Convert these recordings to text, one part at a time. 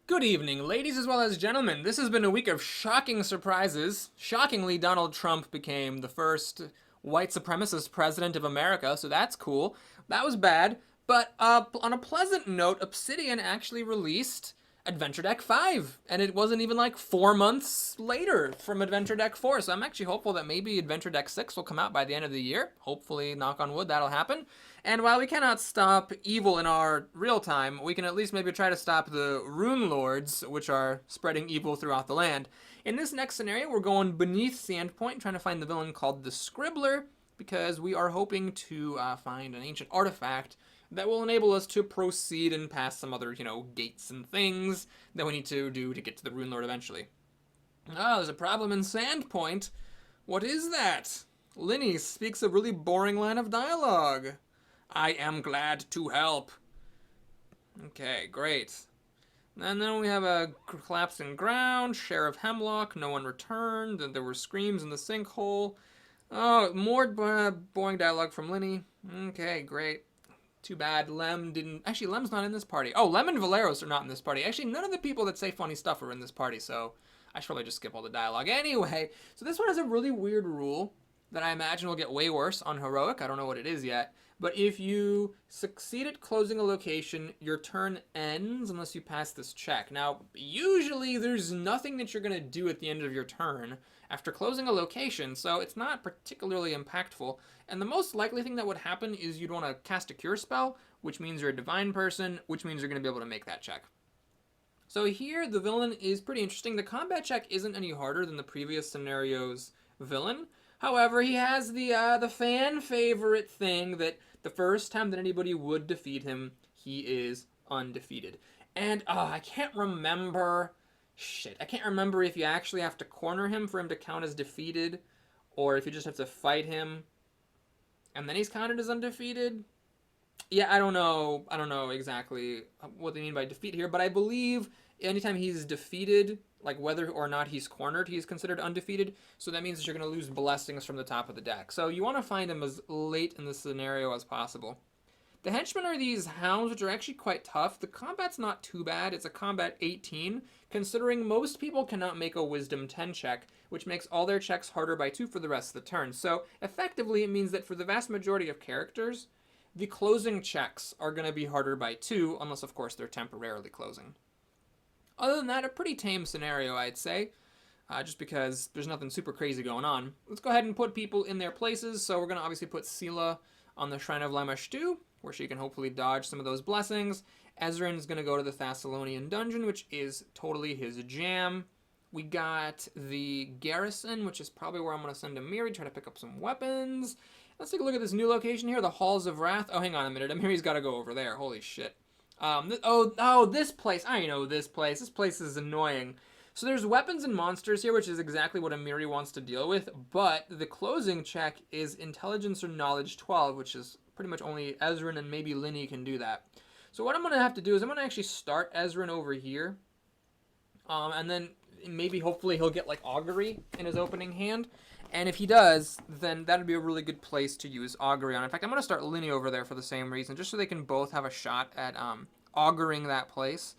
Good evening, ladies as well as gentlemen. This has been a week of shocking surprises. Shockingly, Donald Trump became the first white supremacist president of America, so that's cool. That was bad. But on a pleasant note, Obsidian actually released Adventure Deck 5, and it wasn't even like 4 months later from Adventure Deck 4, so I'm actually hopeful that maybe Adventure Deck 6 will come out by the end of the year. Hopefully, knock on wood, that'll happen. And while we cannot stop evil in our real time, we can at least maybe try to stop the Rune Lords, which are spreading evil throughout the land. In this next scenario, we're going beneath Sandpoint, trying to find the villain called the Scribbler, because we are hoping to find an ancient artifact that will enable us to proceed and pass some other, gates and things that we need to do to get to the Rune Lord eventually. Ah, there's a problem in Sandpoint. What is that? Linny speaks a really boring line of dialogue. I am glad to help. Okay, great. And then we have a collapsing ground, Sheriff Hemlock, no one returned, and there were screams in the sinkhole. Oh, more boring dialogue from Linny. Okay, great. Too bad Lem didn't... Actually, Lem's not in this party. Oh, Lem and Valeros are not in this party. Actually, none of the people that say funny stuff are in this party, so I should probably just skip all the dialogue. Anyway, so this one has a really weird rule that I imagine will get way worse on Heroic. I don't know what it is yet. But if you succeed at closing a location, your turn ends unless you pass this check. Now, usually there's nothing that you're going to do at the end of your turn after closing a location, so it's not particularly impactful. And the most likely thing that would happen is you'd want to cast a cure spell, which means you're a divine person, which means you're going to be able to make that check. So here, the villain is pretty interesting. The combat check isn't any harder than the previous scenario's villain. However, he has the fan favorite thing that the first time that anybody would defeat him, he is undefeated. And I can't remember. Shit, I can't remember if you actually have to corner him for him to count as defeated, or if you just have to fight him, and then he's counted as undefeated. Yeah, I don't know exactly what they mean by defeat here, but I believe anytime he's defeated, like whether or not he's cornered, he's considered undefeated. So that means that you're going to lose blessings from the top of the deck. So you want to find him as late in the scenario as possible. The henchmen are these hounds, which are actually quite tough. The combat's not too bad. It's a combat 18, considering most people cannot make a wisdom 10 check, which makes all their checks harder by 2 for the rest of the turn. So effectively, it means that for the vast majority of characters, the closing checks are going to be harder by 2, unless, of course, they're temporarily closing. Other than that, a pretty tame scenario, I'd say, just because there's nothing super crazy going on. Let's go ahead and put people in their places. So we're going to obviously put Sela on the Shrine of Lamashtu, where she can hopefully dodge some of those blessings. Ezrin is going to go to the Thessalonian dungeon, which is totally his jam. We got the garrison, which is probably where I'm going to send Amiri, try to pick up some weapons. Let's take a look at this new location here, the Halls of Wrath. Oh, hang on a minute. Amiri's got to go over there. Holy shit. This place. I know this place. This place is annoying. So there's weapons and monsters here, which is exactly what Amiri wants to deal with, but the closing check is Intelligence or Knowledge 12, which is pretty much only Ezrin and maybe Linny can do that. So what I'm going to have to do is I'm going to actually start Ezrin over here, and then maybe hopefully he'll get like Augury in his opening hand. And if he does, then that would be a really good place to use Augury on. In fact, I'm going to start Linny over there for the same reason, just so they can both have a shot at auguring that place.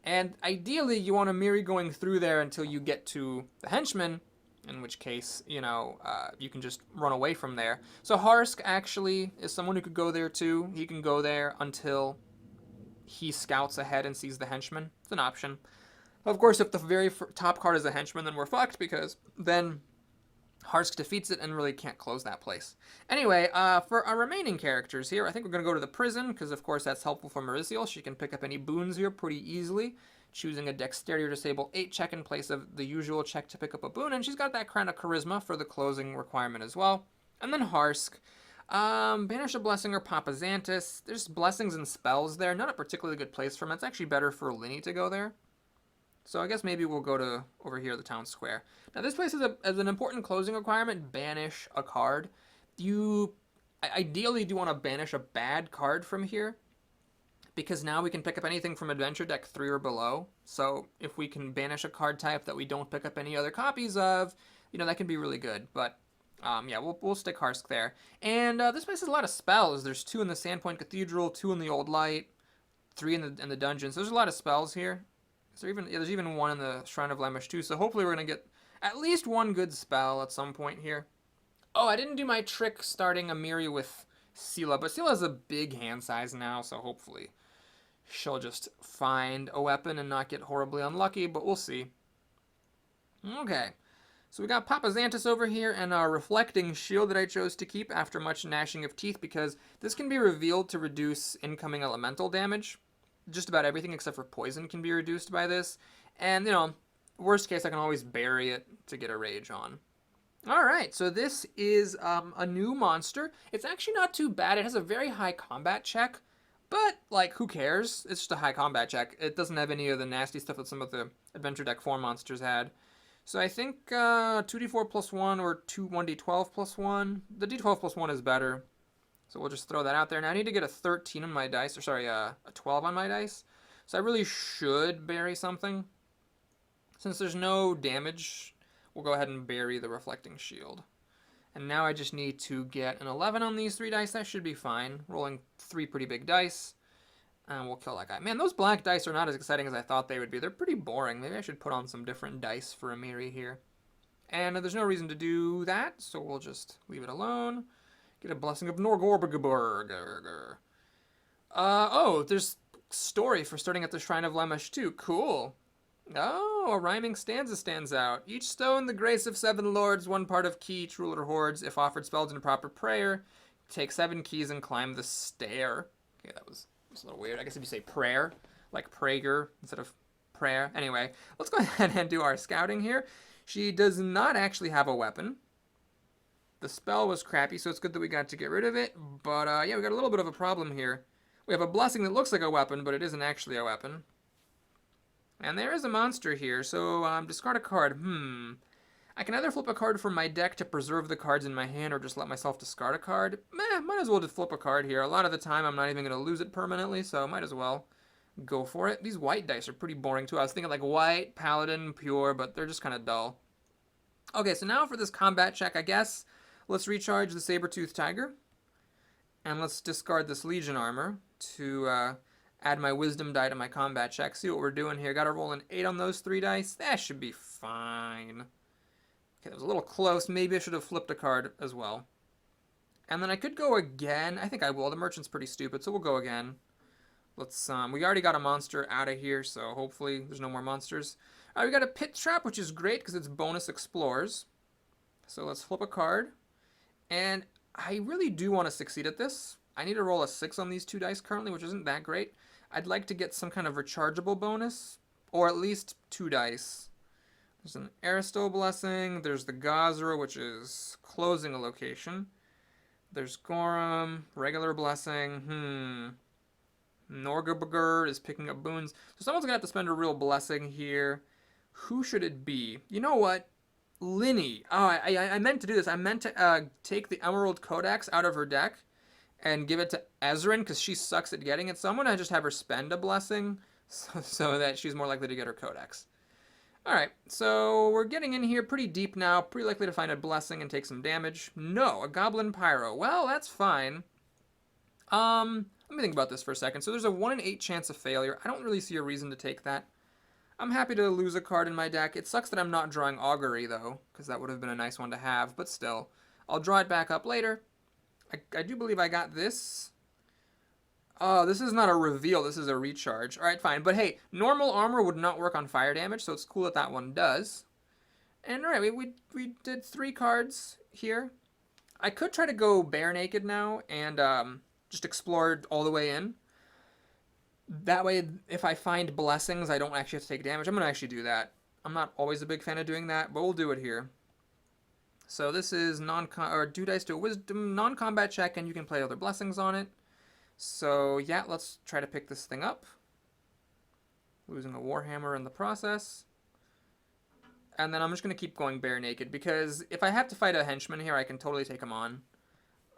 And ideally, you want Amiri going through there until you get to the henchmen, in which case, you can just run away from there. So Harsk actually is someone who could go there too. He can go there until he scouts ahead and sees the henchmen. It's an option. Of course, if the very top card is a henchman, then we're fucked, because then Harsk defeats it and really can't close that place. Anyway, for our remaining characters here, I think we're going to go to the prison, because of course that's helpful for Marisiel. She can pick up any boons here pretty easily, choosing a Dexterity or Disable 8 check in place of the usual check to pick up a boon, and she's got that Crown of Charisma for the closing requirement as well. And then Harsk. Banish a Blessing or Papa Xantus. There's blessings and spells there. Not a particularly good place for them. It's actually better for Linny to go there. So I guess maybe we'll go to over here, the town square. Now this place has an important closing requirement: banish a card. You ideally do want to banish a bad card from here, because now we can pick up anything from Adventure Deck 3 or below. So if we can banish a card type that we don't pick up any other copies of, that can be really good. But yeah, we'll stick Harsk there. And this place has a lot of spells. There's 2 in the Sandpoint Cathedral, 2 in the Old Light, 3 in the dungeons. There's a lot of spells here. Is there even? Yeah, there's even one in the Shrine of Lemish too. So hopefully we're gonna get at least one good spell at some point here. Oh, I didn't do my trick starting Amiri with Sela, but Sela has a big hand size now, so hopefully she'll just find a weapon and not get horribly unlucky, but we'll see. Okay, so we got Papa Xantus over here and a reflecting shield that I chose to keep after much gnashing of teeth because this can be revealed to reduce incoming elemental damage. Just about everything except for poison can be reduced by this. And, you know, worst case, I can always bury it to get a rage on. Alright, so this is a new monster. It's actually not too bad. It has a very high combat check, but, like, who cares? It's just a high combat check. It doesn't have any of the nasty stuff that some of the Adventure Deck 4 monsters had. So I think 2d4 plus 1 or 1d12 plus 1. The d12 plus 1 is better. So we'll just throw that out there. Now I need to get a 13 on my dice, or sorry, a 12 on my dice. So I really should bury something. Since there's no damage, we'll go ahead and bury the reflecting shield. And now I just need to get an 11 on these 3 dice. That should be fine. Rolling 3 pretty big dice. And we'll kill that guy. Man, those black dice are not as exciting as I thought they would be. They're pretty boring. Maybe I should put on some different dice for Amiri here. And there's no reason to do that, so we'll just leave it alone. Get a blessing of Norgorberg. Oh, there's story for starting at the Shrine of Lemish too. Cool. Oh, a rhyming stanza stands out. Each stone, the grace of 7 lords, 1 part of key, each ruler hoards. If offered spells in proper prayer, take 7 keys and climb the stair. Okay, that was a little weird. I guess if you say prayer, like Prager instead of prayer. Anyway, let's go ahead and do our scouting here. She does not actually have a weapon. The spell was crappy, so it's good that we got to get rid of it. But, yeah, we got a little bit of a problem here. We have a blessing that looks like a weapon, but it isn't actually a weapon. And there is a monster here, so discard a card. I can either flip a card from my deck to preserve the cards in my hand or just let myself discard a card. Might as well just flip a card here. A lot of the time, I'm not even going to lose it permanently, so might as well go for it. These white dice are pretty boring, too. I was thinking, like, white, paladin, pure, but they're just kind of dull. Okay, so now for this combat check, I guess. Let's recharge the saber-toothed tiger. And let's discard this legion armor to add my wisdom die to my combat check. See what we're doing here. Got to roll an 8 on those 3 dice. That should be fine. Okay, that was a little close. Maybe I should have flipped a card as well. And then I could go again. I think I will. The merchant's pretty stupid, so we'll go again. Let's, we already got a monster out of here, so hopefully there's no more monsters. All right, we got a pit trap, which is great because it's bonus explores. So let's flip a card. And I really do want to succeed at this. I need to roll a 6 on these 2 dice currently, which isn't that great. I'd like to get some kind of rechargeable bonus, or at least 2 dice. There's an Aristo Blessing, there's the Gazra, which is closing a location. There's Gorham, regular blessing, Norgorberg is picking up boons. So someone's going to have to spend a real blessing here. Who should it be? You know what? Linny. Oh, I meant to do this. I meant to take the Emerald Codex out of her deck and give it to Ezrin because she sucks at getting it. So I'm going to just have her spend a blessing so that she's more likely to get her Codex. Alright, so we're getting in here pretty deep now. Pretty likely to find a blessing and take some damage. No, a Goblin Pyro. Well, that's fine. Let me think about this for a second. So there's a 1 in 8 chance of failure. I don't really see a reason to take that. I'm happy to lose a card in my deck. It sucks that I'm not drawing Augury, though, because that would have been a nice one to have, but still. I'll draw it back up later. I do believe I got this. Oh, this is not a reveal. This is a recharge. All right, fine. But hey, normal armor would not work on fire damage, so it's cool that that one does. And all right, we did 3 cards here. I could try to go bare naked now and just explore all the way in. That way, if I find blessings, I don't actually have to take damage. I'm going to actually do that. I'm not always a big fan of doing that, but we'll do it here. So this is 2 dice to a wisdom non-combat check, and you can play other blessings on it. So yeah, let's try to pick this thing up. Losing a Warhammer in the process. And then I'm just going to keep going bare naked, because if I have to fight a henchman here, I can totally take him on.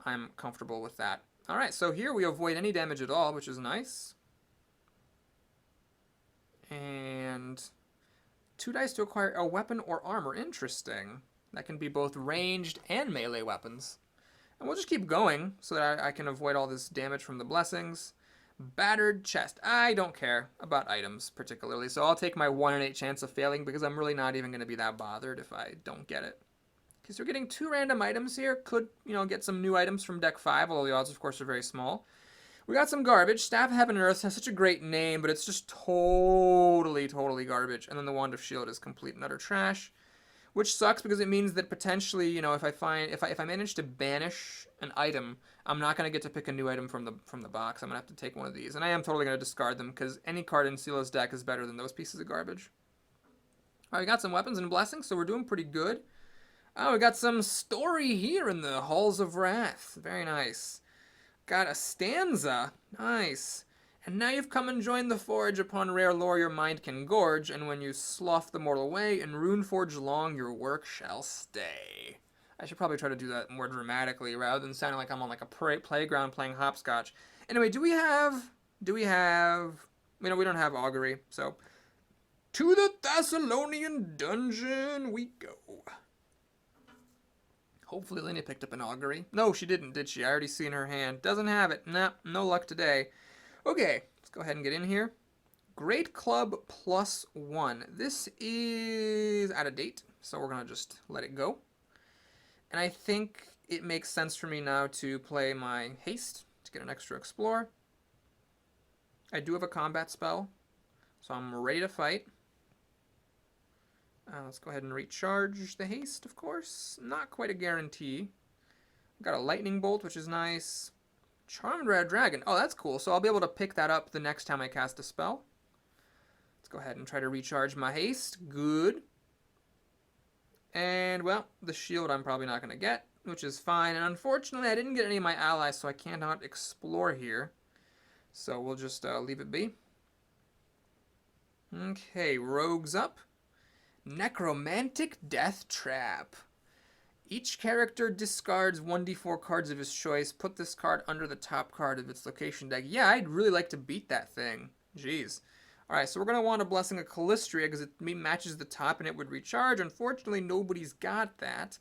I'm comfortable with that. Alright, so here we avoid any damage at all, which is nice. And 2 dice to acquire a weapon or armor. Interesting. That can be both ranged and melee weapons. And we'll just keep going so that I can avoid all this damage from the blessings. Battered chest. I don't care about items particularly, so I'll take my 1 in 8 chance of failing because I'm really not even going to be that bothered if I don't get it. Because we're getting 2 random items here. Could, get some new items from deck 5, although the odds, of course, are very small. We got some garbage. Staff of Heaven and Earth has such a great name, but it's just totally, totally garbage. And then the Wand of Shield is complete and utter trash, which sucks because it means that potentially, if I manage to banish an item, I'm not gonna get to pick a new item from the box. I'm gonna have to take one of these, and I am totally gonna discard them because any card in Sila's deck is better than those pieces of garbage. All right, we got some weapons and blessings, so we're doing pretty good. Oh, we got some story here in the Halls of Wrath. Very nice. Got a stanza. Nice. And now you've come and joined the forge. Upon rare lore your mind can gorge, and when you slough the mortal way, in Runeforge long your work shall stay. I should probably try to do that more dramatically rather than sounding like I'm on like a playground playing hopscotch. Anyway, we don't have augury, so to the Thessalonian dungeon we go. Hopefully Lenny picked up an augury. No, she didn't, did she? I already seen her hand. Doesn't have it. Nah, no luck today. Okay, let's go ahead and get in here. Great Club +1. This is out of date, so we're going to just let it go. And I think it makes sense for me now to play my haste to get an extra explore. I do have a combat spell, so I'm ready to fight. Let's go ahead and recharge the haste, of course. Not quite a guarantee. Got a lightning bolt, which is nice. Charmed Red Dragon. Oh, that's cool. So I'll be able to pick that up the next time I cast a spell. Let's go ahead and try to recharge my haste. Good. And, well, the shield I'm probably not going to get, which is fine. And unfortunately, I didn't get any of my allies, so I cannot explore here. So we'll just leave it be. Okay, rogues up. Necromantic Death Trap. Each character discards 1d4 cards of his choice. Put this card under the top card of its location deck. Yeah, I'd really like to beat that thing. Jeez. Alright, so we're going to want a Blessing of Calistria because it matches the top and it would recharge. Unfortunately, nobody's got that.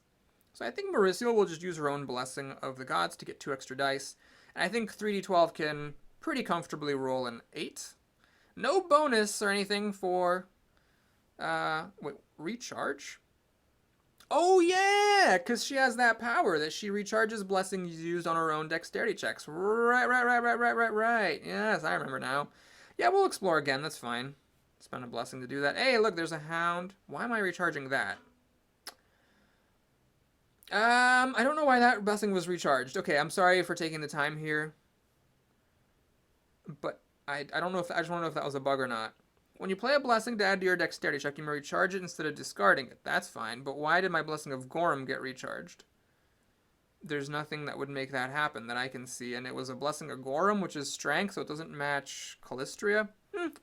So I think Mauricio will just use her own Blessing of the Gods to get 2 extra dice. And I think 3d12 can pretty comfortably roll an 8. No bonus or anything for... wait, recharge? Oh, yeah! Because she has that power that she recharges blessings used on her own dexterity checks. Right. Yes, I remember now. Yeah, we'll explore again. That's fine. Spend a blessing to do that. Hey, look, there's a hound. Why am I recharging that? I don't know why that blessing was recharged. Okay, I'm sorry for taking the time here. But I don't know if... I just want to know if that was a bug or not. When you play a blessing to add to your dexterity check, you may recharge it instead of discarding it. That's fine, but why did my Blessing of Gorham get recharged? There's nothing that would make that happen that I can see, and it was a Blessing of Gorham, which is strength, so it doesn't match Calistria.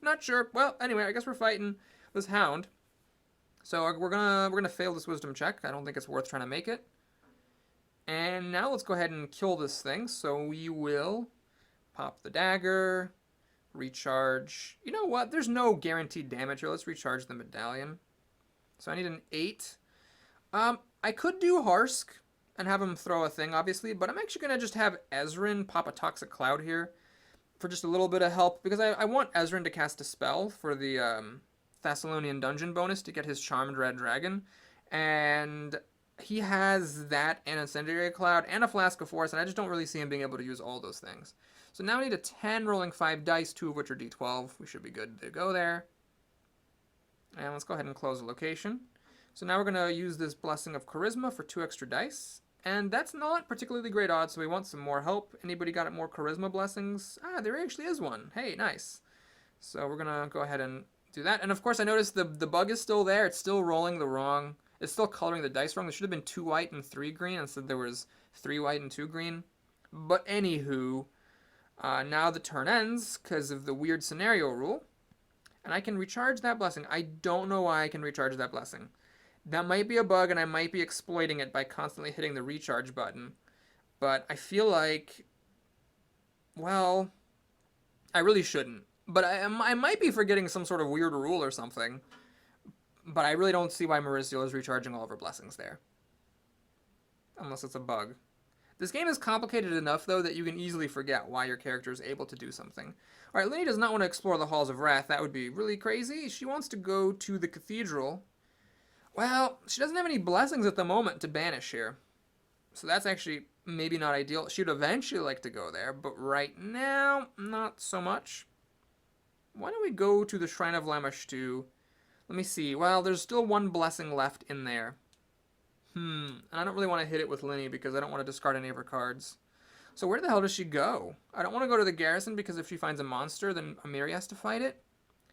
Not sure. Well, anyway, I guess we're fighting this hound. So we're gonna fail this wisdom check. I don't think it's worth trying to make it. And now let's go ahead and kill this thing. So we will pop the dagger. Recharge. You know what? There's no guaranteed damage here. Let's recharge the medallion. So I need an 8. I could do Harsk and have him throw a thing, obviously, but I'm actually going to just have Ezrin pop a Toxic Cloud here for just a little bit of help, because I want Ezrin to cast a spell for the Thessalonian Dungeon bonus to get his Charmed Red Dragon, and he has that and Incendiary Cloud and a Flask of Force, and I just don't really see him being able to use all those things. So now we need a 10 rolling 5 dice, 2 of which are d12. We should be good to go there. And let's go ahead and close the location. So now we're going to use this Blessing of Charisma for 2 extra dice. And that's not particularly great odds, so we want some more help. Anybody got more Charisma blessings? Ah, there actually is one. Hey, nice. So we're going to go ahead and do that. And of course, I noticed the bug is still there. It's still rolling the wrong... It's still coloring the dice wrong. There should have been 2 white and 3 green. Instead, there was 3 white and 2 green. But anywho... now the turn ends because of the weird scenario rule, and I can recharge that blessing. I don't know why I can recharge that blessing. That might be a bug, and I might be exploiting it by constantly hitting the recharge button, but I feel like, well, I really shouldn't. But I might be forgetting some sort of weird rule or something, but I really don't see why Mauricio is recharging all of her blessings there. Unless it's a bug. This game is complicated enough, though, that you can easily forget why your character is able to do something. All right, Linny does not want to explore the Halls of Wrath. That would be really crazy. She wants to go to the cathedral. Well, she doesn't have any blessings at the moment to banish here. So that's actually maybe not ideal. She would eventually like to go there, but right now, not so much. Why don't we go to the Shrine of Lamashtu? Let me see. Well, there's still one blessing left in there. And I don't really want to hit it with Linny because I don't want to discard any of her cards. So where the hell does she go? I don't want to go to the garrison because if she finds a monster, then Amiri has to fight it.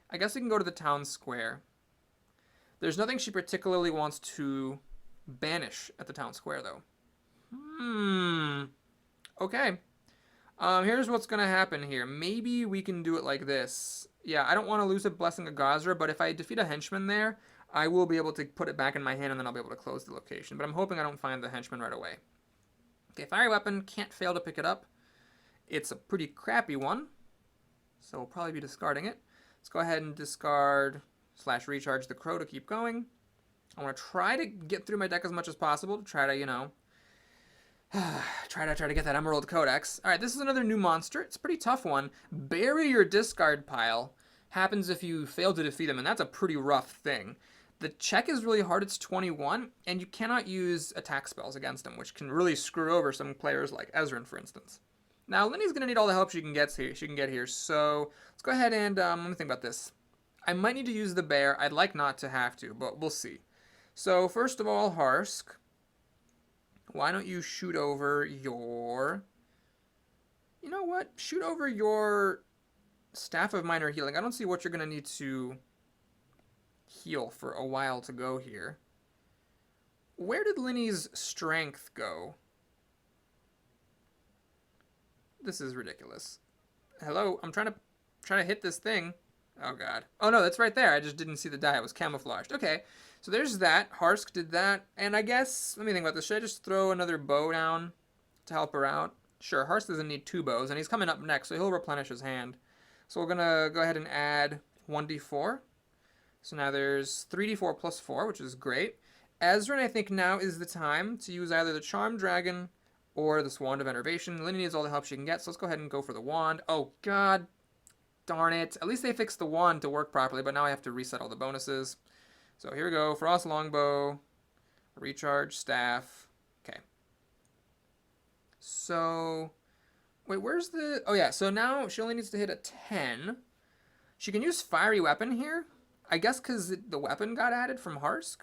I guess we can go to the town square. There's nothing she particularly wants to banish at the town square, though. Okay. Here's what's going to happen here. Maybe we can do it like this. Yeah, I don't want to lose a Blessing of Gazra, but if I defeat a henchman there, I will be able to put it back in my hand and then I'll be able to close the location. But I'm hoping I don't find the henchman right away. Okay, fiery weapon, can't fail to pick it up. It's a pretty crappy one, so we'll probably be discarding it. Let's go ahead and discard / recharge the crow to keep going. I want to try to get through my deck as much as possible to try to, you know, try to get that Emerald Codex. All right, this is another new monster. It's a pretty tough one. Bury your discard pile. Happens if you fail to defeat them, and that's a pretty rough thing. The check is really hard. It's 21, and you cannot use attack spells against them, which can really screw over some players like Ezrin, for instance. Now, Linny's going to need all the help she can get here, so let's go ahead and let me think about this. I might need to use the bear. I'd like not to have to, but we'll see. So, first of all, Harsk, why don't you shoot over your... You know what? Shoot over your Staff of Minor Healing. I don't see what you're going to need to heal for a while to go here. Where did Linny's strength go? This is ridiculous. Hello, I'm trying to hit this thing. Oh god. Oh no, that's right there. I just didn't see the die. It was camouflaged. Okay, so there's that. Harsk did that. And I guess, let me think about this. Should I just throw another bow down to help her out? Sure, Harsk doesn't need 2 bows, and he's coming up next, so he'll replenish his hand. So we're going to go ahead and add 1d4. So now there's 3d4 plus 4, which is great. Ezrin, I think now is the time to use either the Charmed Dragon or this Wand of Enervation. Linny needs all the help she can get, so let's go ahead and go for the Wand. Oh, god. Darn it. At least they fixed the Wand to work properly, but now I have to reset all the bonuses. So here we go. Frost Longbow, Recharge Staff. Okay. So, wait, where's the... Oh, yeah, so now she only needs to hit a 10. She can use Fiery Weapon here. I guess because the weapon got added from Harsk.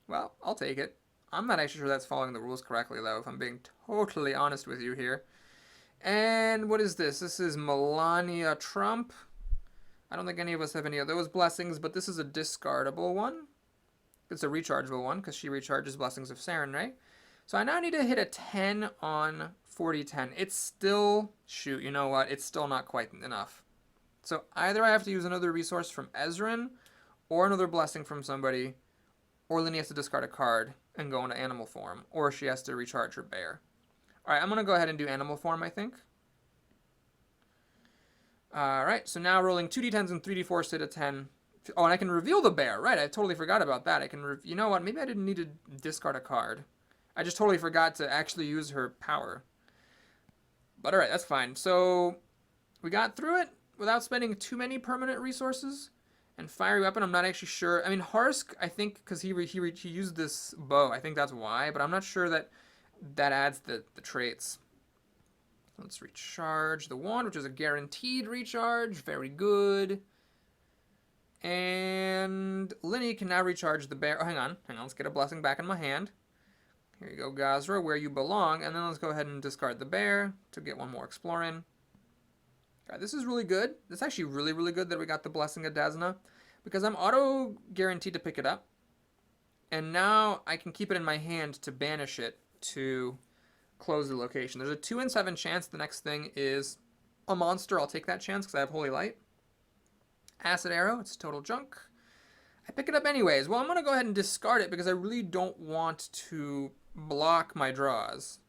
Well, I'll take it. I'm not actually sure that's following the rules correctly, though, if I'm being totally honest with you here. And what is this? This is Melania Trump. I don't think any of us have any of those blessings, but this is a discardable one. It's a rechargeable one, because she recharges Blessings of Saren, right? So I now need to hit a 10 on 40-10. It's still... Shoot, you know what? It's still not quite enough. So either I have to use another resource from Ezrin, or another blessing from somebody, or Linny has to discard a card and go into animal form, or she has to recharge her bear. Alright, I'm going to go ahead and do animal form, I think. Alright, so now rolling 2d10s and 3d4s to hit a 10. Oh, and I can reveal the bear. Right, I totally forgot about that. I can, you know what, maybe I didn't need to discard a card. I just totally forgot to actually use her power. But alright, that's fine. So, we got through it without spending too many permanent resources. And Fiery Weapon, I'm not actually sure. I mean, Harsk, I think, because he used this bow, I think that's why. But I'm not sure that adds the traits. Let's recharge the wand, which is a guaranteed recharge. Very good. And Linny can now recharge the bear. Oh, hang on. Let's get a blessing back in my hand. Here you go, Gazra, where you belong. And then let's go ahead and discard the bear to get one more exploring. Alright, this is really good. It's actually really, really good that we got the Blessing of Desna, because I'm auto-guaranteed to pick it up. And now I can keep it in my hand to banish it to close the location. There's a 2 in 7 chance the next thing is a monster. I'll take that chance because I have Holy Light. Acid Arrow, it's total junk. I pick it up anyways. Well, I'm going to go ahead and discard it because I really don't want to block my draws.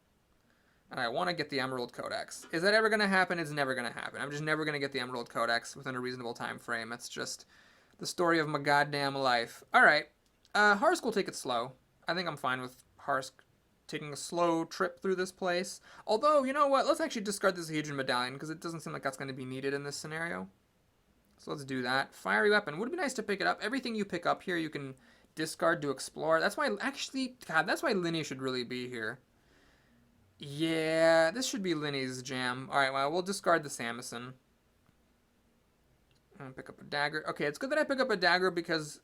And I want to get the Emerald Codex. Is that ever going to happen? It's never going to happen. I'm just never going to get the Emerald Codex within a reasonable time frame. That's just the story of my goddamn life. Alright. Harsk will take it slow. I think I'm fine with Harsk taking a slow trip through this place. Although, you know what? Let's actually discard this Hedron Medallion, because it doesn't seem like that's going to be needed in this scenario. So let's do that. Fiery Weapon. Would be nice to pick it up. Everything you pick up here, you can discard to explore. That's why, actually, God, that's why Linny should really be here. Yeah, this should be Linny's jam. Alright, well, we'll discard the Samson. And pick up a dagger. Okay, it's good that I pick up a dagger because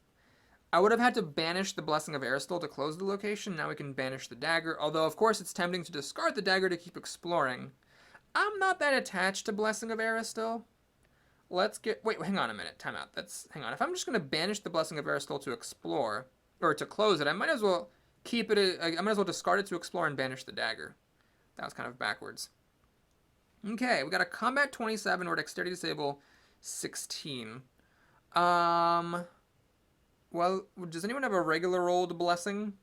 I would have had to banish the Blessing of Aristil to close the location. Now we can banish the dagger. Although, of course, it's tempting to discard the dagger to keep exploring. I'm not that attached to Blessing of Aristil. Let's get... Wait, hang on a minute. Time out. Hang on. If I'm just going to banish the Blessing of Aristil to explore, or to close it, I might as well keep it... I might as well discard it to explore and banish the dagger. That was kind of backwards. Okay, we got a combat 27 or dexterity disable 16. Well, does anyone have a regular rolled blessing?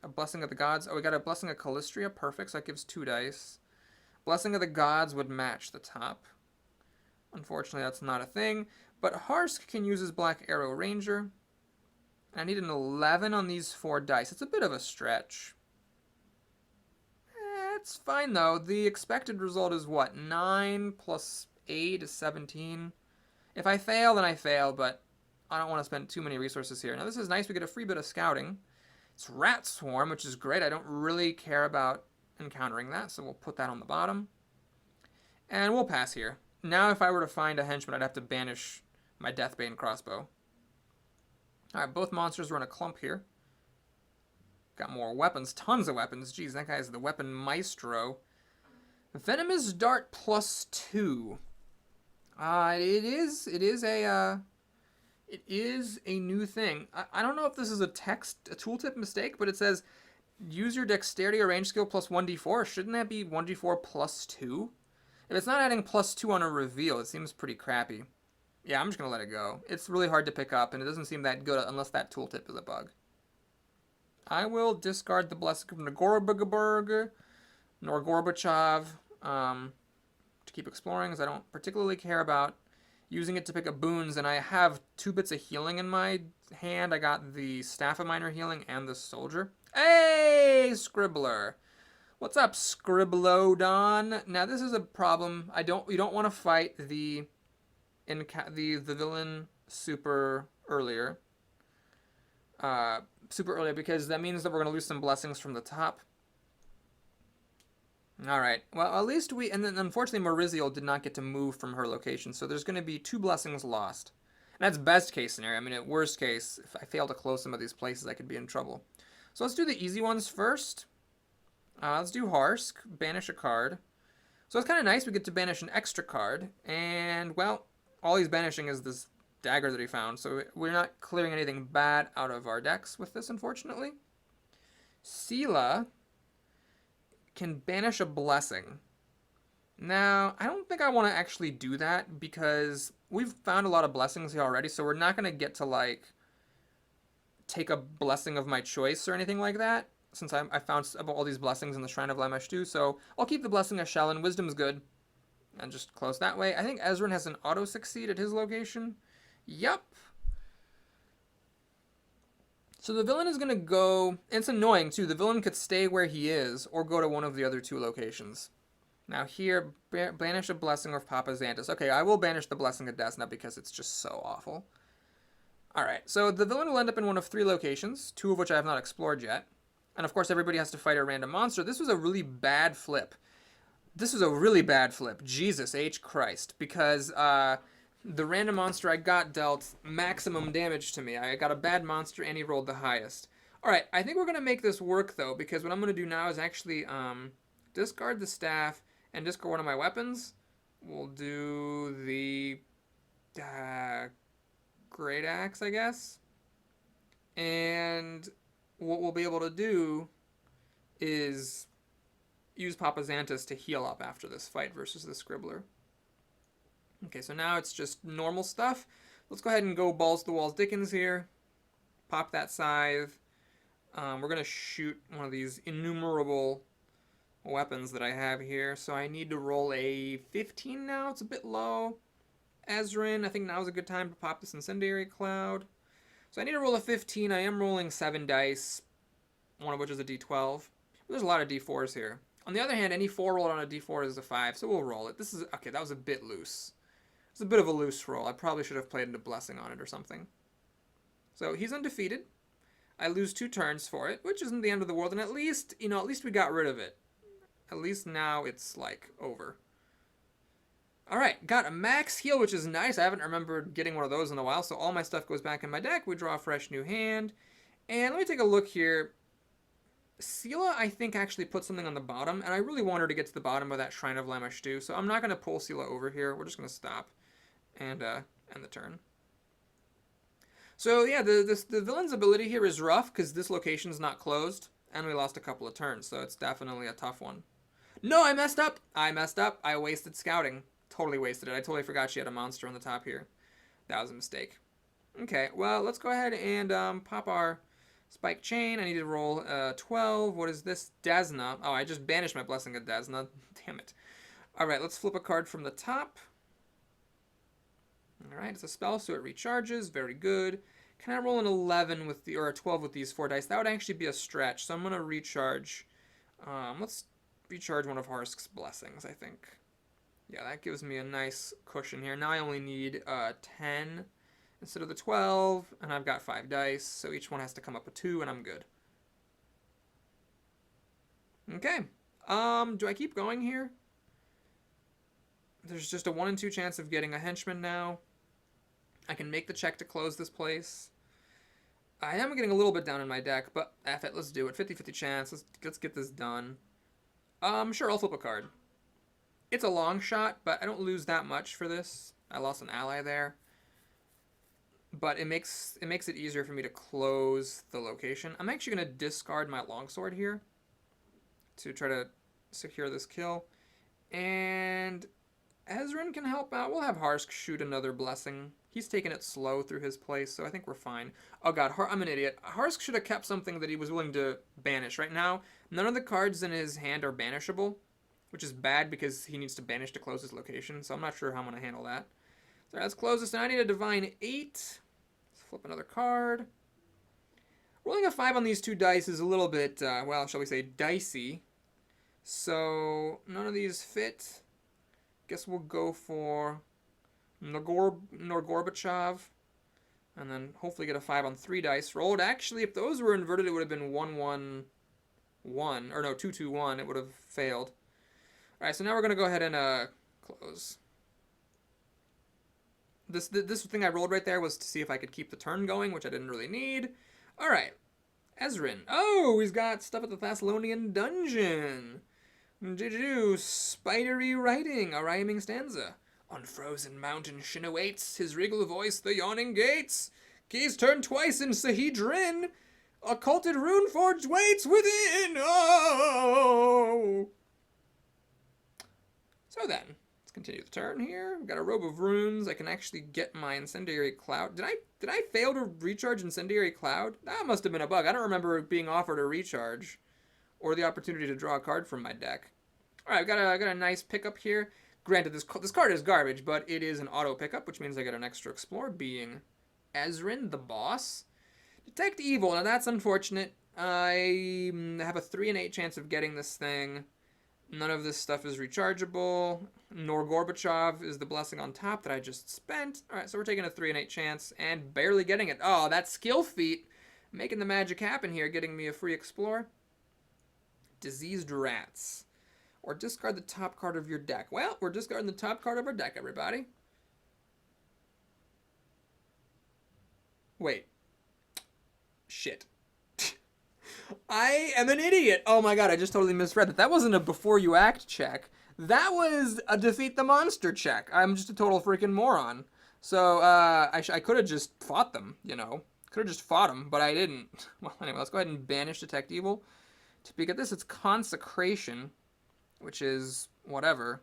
A blessing of the gods? Oh, we got a blessing of Calistria. Perfect, so that gives 2 dice. Blessing of the gods would match the top. Unfortunately, that's not a thing. But Harsk can use his Black Arrow Ranger. I need an 11 on these 4 dice. It's a bit of a stretch. It's fine, though. The expected result is what? 9 plus 8 is 17. If I fail, then I fail, but I don't want to spend too many resources here. Now, this is nice. We get a free bit of scouting. It's Rat Swarm, which is great. I don't really care about encountering that, so we'll put that on the bottom. And we'll pass here. Now, if I were to find a henchman, I'd have to banish my Deathbane crossbow. Alright, both monsters are in a clump here. Got more weapons. Tons of weapons. Jeez, that guy's the weapon maestro. Venomous Dart plus 2. It is a new thing. I don't know if this is a tooltip mistake, but it says use your dexterity or range skill plus 1d4. Shouldn't that be 1d4 plus 2? If it's not adding plus 2 on a reveal, it seems pretty crappy. Yeah, I'm just going to let it go. It's really hard to pick up, and it doesn't seem that good unless that tooltip is a bug. I will discard the Blessing of Nagorbachav to keep exploring, as I don't particularly care about using it to pick up boons, and I have 2 bits of healing in my hand. I got the Staff of Minor Healing and the Soldier. Hey, Scribbler! What's up, Scribblodon? Now, this is a problem. You don't want to fight the villain super earlier. Because that means that we're going to lose some blessings from the top. Alright, well, at least and then unfortunately Moriziel did not get to move from her location, so there's going to be 2 blessings lost. And that's best case scenario. I mean, at worst case, if I fail to close some of these places, I could be in trouble. So let's do the easy ones first. Let's do Harsk, banish a card. So it's kind of nice, we get to banish an extra card, and, well, all he's banishing is this dagger that he found, so we're not clearing anything bad out of our decks with this, unfortunately. Sela can banish a blessing. Now, I don't think I want to actually do that, because we've found a lot of blessings here already, so we're not going to get to, like, take a blessing of my choice or anything like that, since I found all these blessings in the Shrine of Lamashtu, so I'll keep the Blessing of Shellen. Wisdom's good. And just close that way. I think Ezrin has an auto-succeed at his location. Yep. So the villain is going to go... And it's annoying, too. The villain could stay where he is or go to one of the other 2 locations. Now here, banish a Blessing of Papa Xantus. Okay, I will banish the Blessing of Desna because it's just so awful. Alright, so the villain will end up in one of 3 locations, 2 of which I have not explored yet. And of course, everybody has to fight a random monster. This was a really bad flip. Jesus H. Christ. Because the random monster I got dealt maximum damage to me. I got a bad monster and he rolled the highest. Alright, I think we're going to make this work, though, because what I'm going to do now is actually discard the staff and discard one of my weapons. We'll do the Great Axe, I guess. And what we'll be able to do is use Papa Xantus to heal up after this fight versus the Scribbler. Okay, so now it's just normal stuff. Let's go ahead and go balls to the walls Dickens here. Pop that scythe. We're going to shoot one of these innumerable weapons that I have here. So I need to roll a 15 now. It's a bit low. Ezrin, I think now is a good time to pop this Incendiary Cloud. So I need to roll a 15. I am rolling 7 dice, one of which is a d12. There's a lot of d4s here. On the other hand, any 4 rolled on a d4 is a 5, so we'll roll it. This is, okay, that was a bit loose. It's a bit of a loose roll. I probably should have played into blessing on it or something. So he's undefeated. I lose 2 turns for it, which isn't the end of the world, and at least, you know, at least we got rid of it. At least now it's, like, over. Alright, got a max heal, which is nice. I haven't remembered getting one of those in a while, so all my stuff goes back in my deck. We draw a fresh new hand. And let me take a look here. Sela, I think, actually put something on the bottom, and I really want her to get to the bottom of that Shrine of Lamashtu, so I'm not going to pull Sela over here. We're just going to stop and end the turn. So yeah, the villain's ability here is rough because this location's not closed, and we lost a couple of turns, so it's definitely a tough one. No, I messed up! I wasted scouting. Totally wasted it. I totally forgot she had a monster on the top here. That was a mistake. Okay, well, let's go ahead and pop our spike chain. I need to roll 12. What is this? Desna. Oh, I just banished my Blessing of Desna. Damn it. Alright, let's flip a card from the top. Alright, it's a spell, so it recharges. Very good. Can I roll an 11 with the, or a 12 with these 4 dice? That would actually be a stretch, so I'm going to recharge. Let's recharge one of Harsk's blessings, I think. Yeah, that gives me a nice cushion here. Now I only need 10 instead of the 12, and I've got 5 dice, so each one has to come up with 2, and I'm good. Okay. Do I keep going here? There's just a 1 in 2 chance of getting a henchman now. I can make the check to close this place. I am getting a little bit down in my deck, but F it, let's do it. 50-50 chance. Let's get this done. Sure, I'll flip a card. It's a long shot, but I don't lose that much for this. I lost an ally there. But it makes it easier for me to close the location. I'm actually going to discard my longsword here to try to secure this kill. And Ezrin can help out. We'll have Harsk shoot another blessing. He's taking it slow through his place, so I think we're fine. Oh god, I'm an idiot. Harsk should have kept something that he was willing to banish. Right now, none of the cards in his hand are banishable, which is bad because he needs to banish to close his location, so I'm not sure how I'm going to handle that. So let's close this. Now I need a Divine 8. Let's flip another card. Rolling a 5 on these 2 dice is a little bit, well, shall we say, dicey. So none of these fit. Guess we'll go for Norgorbachev. And then hopefully get a 5 on 3 dice rolled. Actually, if those were inverted, it would have been 1-1-1. Or no, 2-2-1. It would have failed. Alright, so now we're going to go ahead and close. This thing I rolled right there was to see if I could keep the turn going, which I didn't really need. Alright, Ezrin. Oh, he's got stuff at the Thessalonian dungeon. Spidery writing, a rhyming stanza. On frozen mountain Shin awaits, his regal voice the yawning gates. Keys turn twice in Sahedrin. Occulted rune forge waits within. Oh! So then, let's continue the turn here. We've got a robe of runes. I can actually get my incendiary cloud. Did I fail to recharge incendiary cloud? That must have been a bug. I don't remember being offered a recharge or the opportunity to draw a card from my deck. All right, I got a nice pickup here. Granted, this card is garbage, but it is an auto pickup, which means I get an extra explore, being Ezrin, the boss. Detect evil. Now that's unfortunate. I have a 3 in 8 chance of getting this thing. None of this stuff is rechargeable. Norgorbachev is the blessing on top that I just spent. Alright, so we're taking a 3 in 8 chance and barely getting it. Oh, that skill feat. Making the magic happen here, getting me a free explore. Diseased Rats. Or discard the top card of your deck. Well, we're discarding the top card of our deck, everybody. Wait. Shit. I am an idiot. Oh my god, I just totally misread that. That wasn't a before you act check. That was a defeat the monster check. I'm just a total freaking moron. So, I could have just fought them, you know. Could have just fought them, but I didn't. Well, anyway, let's go ahead and banish Detect Evil. To be at this, it's Consecration, which is whatever.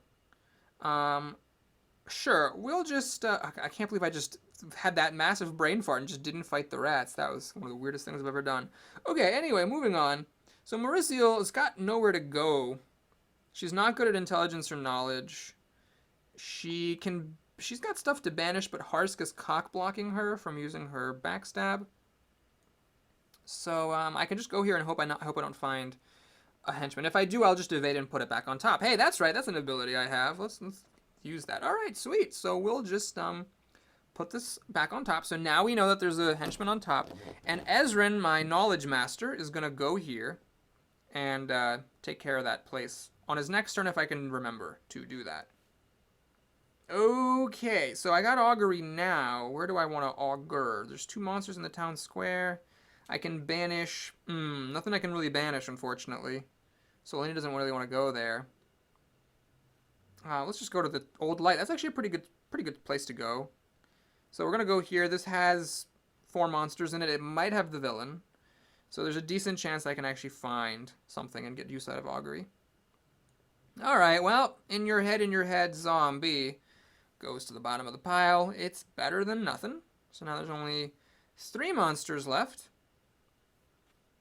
Sure, we'll just, I can't believe I just had that massive brain fart and just didn't fight the rats. That was one of the weirdest things I've ever done. Okay, anyway, moving on. So Mauricio has got nowhere to go. She's not good at intelligence or knowledge. She's got stuff to banish, but Harsk is cock-blocking her from using her backstab. So I can just go here and hope I don't find a henchman. If I do, I'll just evade and put it back on top. Hey, that's right. That's an ability I have. Let's use that. All right, sweet. So we'll just put this back on top. So now we know that there's a henchman on top. And Ezrin, my knowledge master, is going to go here and take care of that place on his next turn if I can remember to do that. Okay, so I got augury now. Where do I want to augur? There's 2 monsters in the town square. I can banish... nothing I can really banish, unfortunately. So Lenny doesn't really want to go there. Let's just go to the old light. That's actually a pretty good place to go. So we're going to go here. This has 4 monsters in it. It might have the villain. So there's a decent chance I can actually find something and get use out of augury. Alright, well, in your head, zombie goes to the bottom of the pile. It's better than nothing. So now there's only 3 monsters left.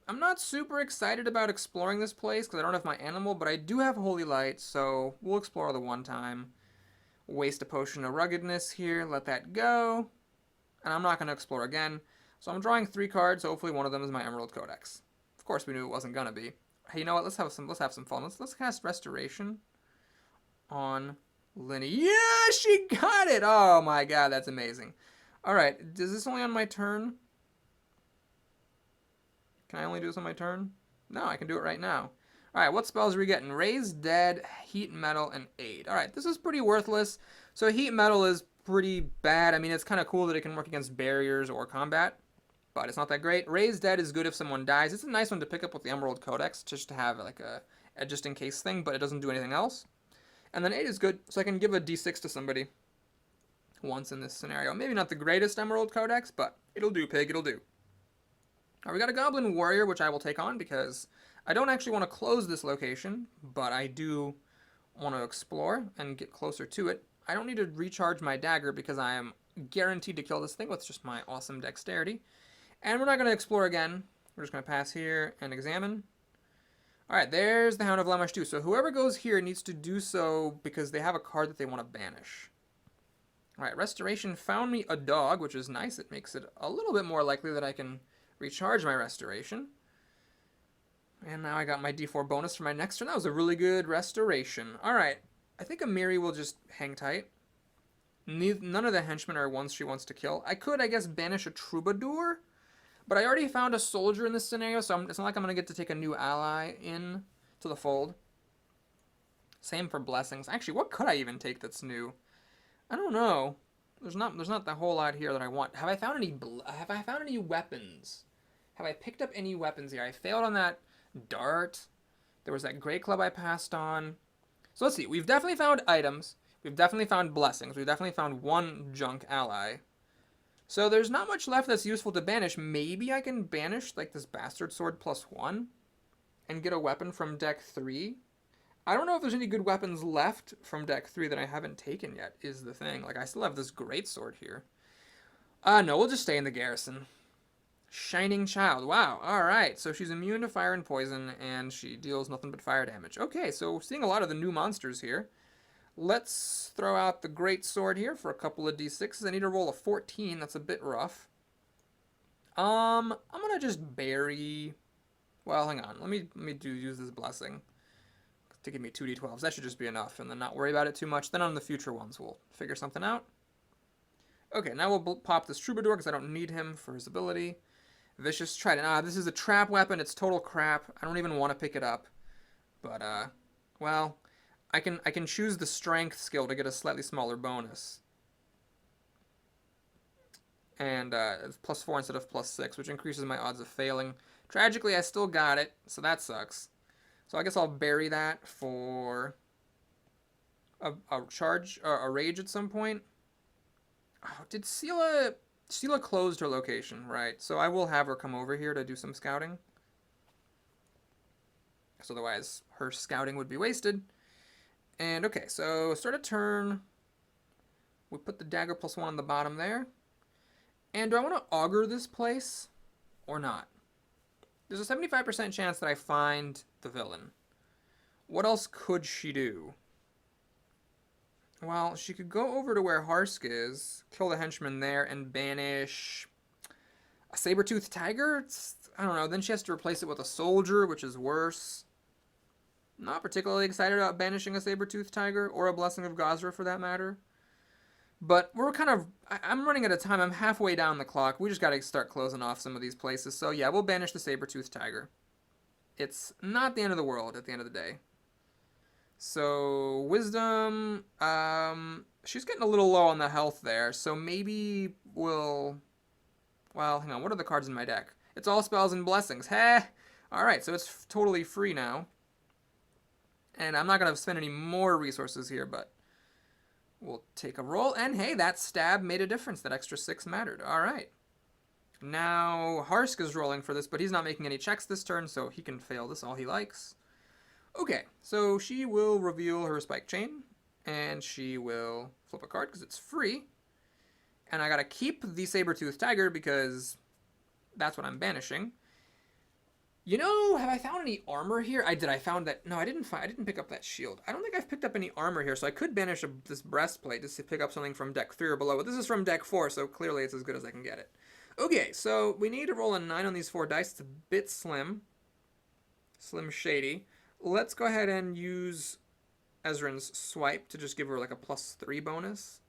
I'm not super excited about exploring this place because I don't have my animal, but I do have Holy Light, so we'll explore the one time. Waste a potion of ruggedness here, let that go. And I'm not going to explore again. So I'm drawing 3 cards, so hopefully one of them is my Emerald Codex. Of course we knew it wasn't going to be. Hey, you know what? Let's have some fun. Let's cast Restoration on Linny. Yeah, she got it! Oh my god, that's amazing. Alright, is this only on my turn? Can I only do this on my turn? No, I can do it right now. Alright, what spells are we getting? Raise Dead, Heat Metal, and Aid. Alright, this is pretty worthless. So Heat Metal is pretty bad. I mean, it's kind of cool that it can work against barriers or combat, but it's not that great. Raise Dead is good if someone dies. It's a nice one to pick up with the Emerald Codex, just to have like a just in case thing, but it doesn't do anything else. And then 8 is good, so I can give a d6 to somebody once in this scenario. Maybe not the greatest Emerald Codex, but it'll do, pig, it'll do. Alright, we got a Goblin Warrior, which I will take on because I don't actually want to close this location, but I do want to explore and get closer to it. I don't need to recharge my dagger because I am guaranteed to kill this thing with just my awesome dexterity. And we're not going to explore again. We're just going to pass here and examine. Alright, there's the Hound of Lamash too. So whoever goes here needs to do so because they have a card that they want to banish. Alright, Restoration found me a dog, which is nice. It makes it a little bit more likely that I can recharge my Restoration. And now I got my d4 bonus for my next turn. That was a really good Restoration. Alright, I think Amiri will just hang tight. None of the henchmen are ones she wants to kill. I could, I guess, banish a Troubadour. But I already found a soldier in this scenario, so it's not like I'm going to get to take a new ally in to the fold. Same for blessings. Actually, what could I even take that's new? I don't know. There's not the whole lot here that I want. Have I found any weapons? Have I picked up any weapons here? I failed on that dart. There was that great club I passed on. So let's see. We've definitely found items. We've definitely found blessings. We've definitely found one junk ally. So there's not much left that's useful to banish. Maybe I can banish like this Bastard Sword +1 and get a weapon from deck 3. I don't know if there's any good weapons left from deck 3 that I haven't taken yet, is the thing. Like, I still have this great sword here. No, we'll just stay in the garrison. Shining Child. Wow, alright. So she's immune to fire and poison, and she deals nothing but fire damage. Okay, so we're seeing a lot of the new monsters here. Let's throw out the great sword here for a couple of d6s. I need to roll a 14. That's a bit rough. I'm gonna just bury... Well, hang on. Let me use this blessing to give me 2d12s. That should just be enough, and then not worry about it too much. Then on the future ones, we'll figure something out. Okay, now we'll pop this Troubadour because I don't need him for his ability. Vicious Trident. This is a trap weapon. It's total crap. I don't even want to pick it up. But, well... I can choose the strength skill to get a slightly smaller bonus. And it's +4 instead of +6, which increases my odds of failing. Tragically, I still got it, so that sucks. So I guess I'll bury that for a rage at some point. Oh, did Sela closed her location, right? So I will have her come over here to do some scouting. So otherwise, her scouting would be wasted. And okay, so start a turn. We put the dagger +1 on the bottom there. And do I want to augur this place or not? There's a 75% chance that I find the villain. What else could she do? Well, she could go over to where Harsk is, kill the henchman there, and banish a saber-toothed tiger? I don't know. Then she has to replace it with a soldier, which is worse. Not particularly excited about banishing a saber-toothed tiger, or a Blessing of Gazra for that matter. But we're kind of... I'm running out of time. I'm halfway down the clock. We just gotta start closing off some of these places. So yeah, we'll banish the saber-toothed tiger. It's not the end of the world at the end of the day. So, wisdom, she's getting a little low on the health there, so maybe we'll, well, hang on, what are the cards in my deck? It's all spells and blessings, heh! Alright, so it's totally free now. And I'm not going to spend any more resources here, but we'll take a roll, and hey, that stab made a difference, that extra 6 mattered, alright. Now, Harsk is rolling for this, but he's not making any checks this turn, so he can fail this all he likes. Okay, so she will reveal her spike chain, and she will flip a card because it's free. And I gotta keep the saber-toothed tiger because that's what I'm banishing. You know, have I found any armor here? I found that. No, I didn't pick up that shield. I don't think I've picked up any armor here, so I could banish this breastplate just to pick up something from deck 3 or below. But this is from deck 4, so clearly it's as good as I can get it. Okay, so we need to roll a 9 on these 4 dice. It's a bit slim. Slim shady. Let's go ahead and use Ezran's swipe to just give her like a +3 bonus.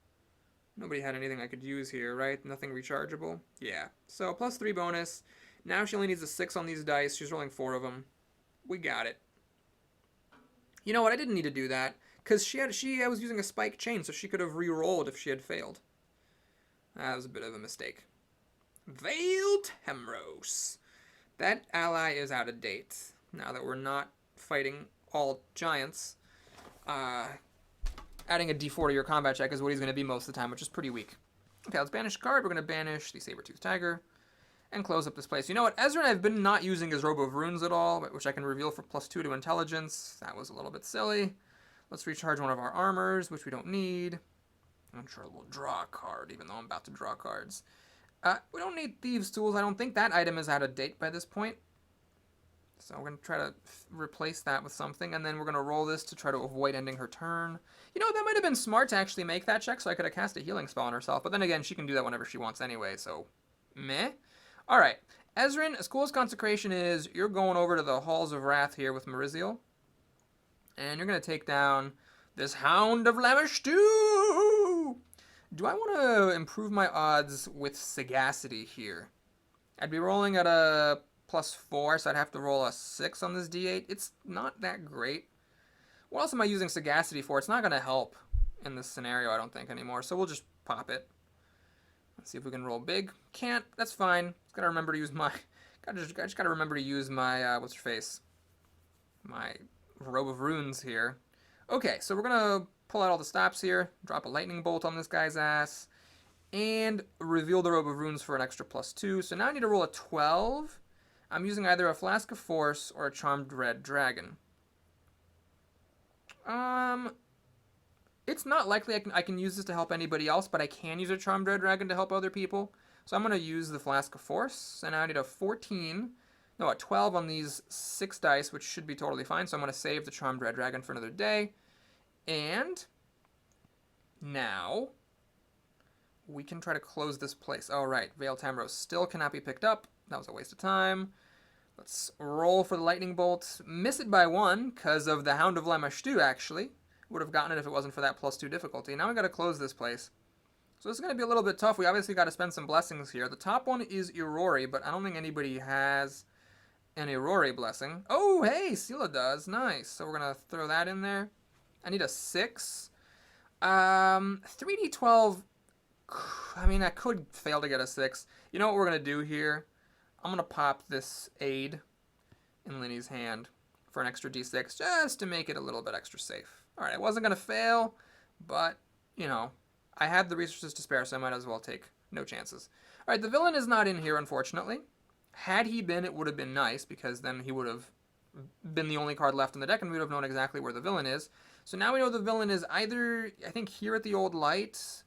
Nobody had anything I could use here, right? Nothing rechargeable? Yeah. So +3 bonus. Now she only needs a 6 on these dice. She's rolling 4 of them. We got it. You know what? I didn't need to do that because I was using a spike chain, so she could have re-rolled if she had failed. That was a bit of a mistake. Veiled Hemros. That ally is out of date now that we're not fighting all giants. Adding a d4 to your combat check is what he's going to be most of the time, which is pretty weak. Okay, let's banish a card. We're going to banish the saber-toothed tiger and close up this place. You know what? Ezran, I've been not using his Robe of Runes at all, which I can reveal for +2 to intelligence. That was a little bit silly. Let's recharge one of our armors, which we don't need. I'm sure we'll draw a card, even though I'm about to draw cards. We don't need Thieves' Tools. I don't think that item is out of date by this point. So we're going to try to replace that with something, and then we're going to roll this to try to avoid ending her turn. You know, that might have been smart to actually make that check, so I could have cast a healing spell on herself, but then again, she can do that whenever she wants anyway, so meh. Alright, Ezran, School's Consecration is, you're going over to the Halls of Wrath here with Mariziel, and you're going to take down this Hound of Lamashtu! Do I want to improve my odds with Sagacity here? I'd be rolling at a +4, so I'd have to roll a 6 on this d8. It's not that great. What else am I using Sagacity for? It's not going to help in this scenario, I don't think, anymore. So we'll just pop it. Let's see if we can roll big. Can't. That's fine. Just got to remember to use my... I just got to remember to use my... what's your face? My Robe of Runes here. Okay, so we're going to pull out all the stops here. Drop a lightning bolt on this guy's ass. And reveal the Robe of Runes for an extra +2. So now I need to roll a 12. I'm using either a Flask of Force or a Charmed Red Dragon. It's not likely I can use this to help anybody else, but I can use a Charmed Red Dragon to help other people. So I'm going to use the Flask of Force, and I need a 12 on these 6 dice, which should be totally fine. So I'm going to save the Charmed Red Dragon for another day. And now we can try to close this place. All right, Veiled Tamros still cannot be picked up. That was a waste of time. Let's roll for the lightning bolt. Miss it by 1 because of the Hound of Lamashtu, actually. Would have gotten it if it wasn't for that +2 difficulty. Now we got to close this place. So this is going to be a little bit tough. We obviously got to spend some blessings here. The top one is Irori, but I don't think anybody has an Irori blessing. Oh, hey, Sela does. Nice. So we're going to throw that in there. I need a 6. 3d12... I mean, I could fail to get a 6. You know what we're going to do here? I'm going to pop this aid in Linny's hand for an extra d6, just to make it a little bit extra safe. Alright, I wasn't going to fail, but, you know, I had the resources to spare, so I might as well take no chances. Alright, the villain is not in here, unfortunately. Had he been, it would have been nice, because then he would have been the only card left in the deck, and we would have known exactly where the villain is. So now we know the villain is either, I think, here at the Old Light,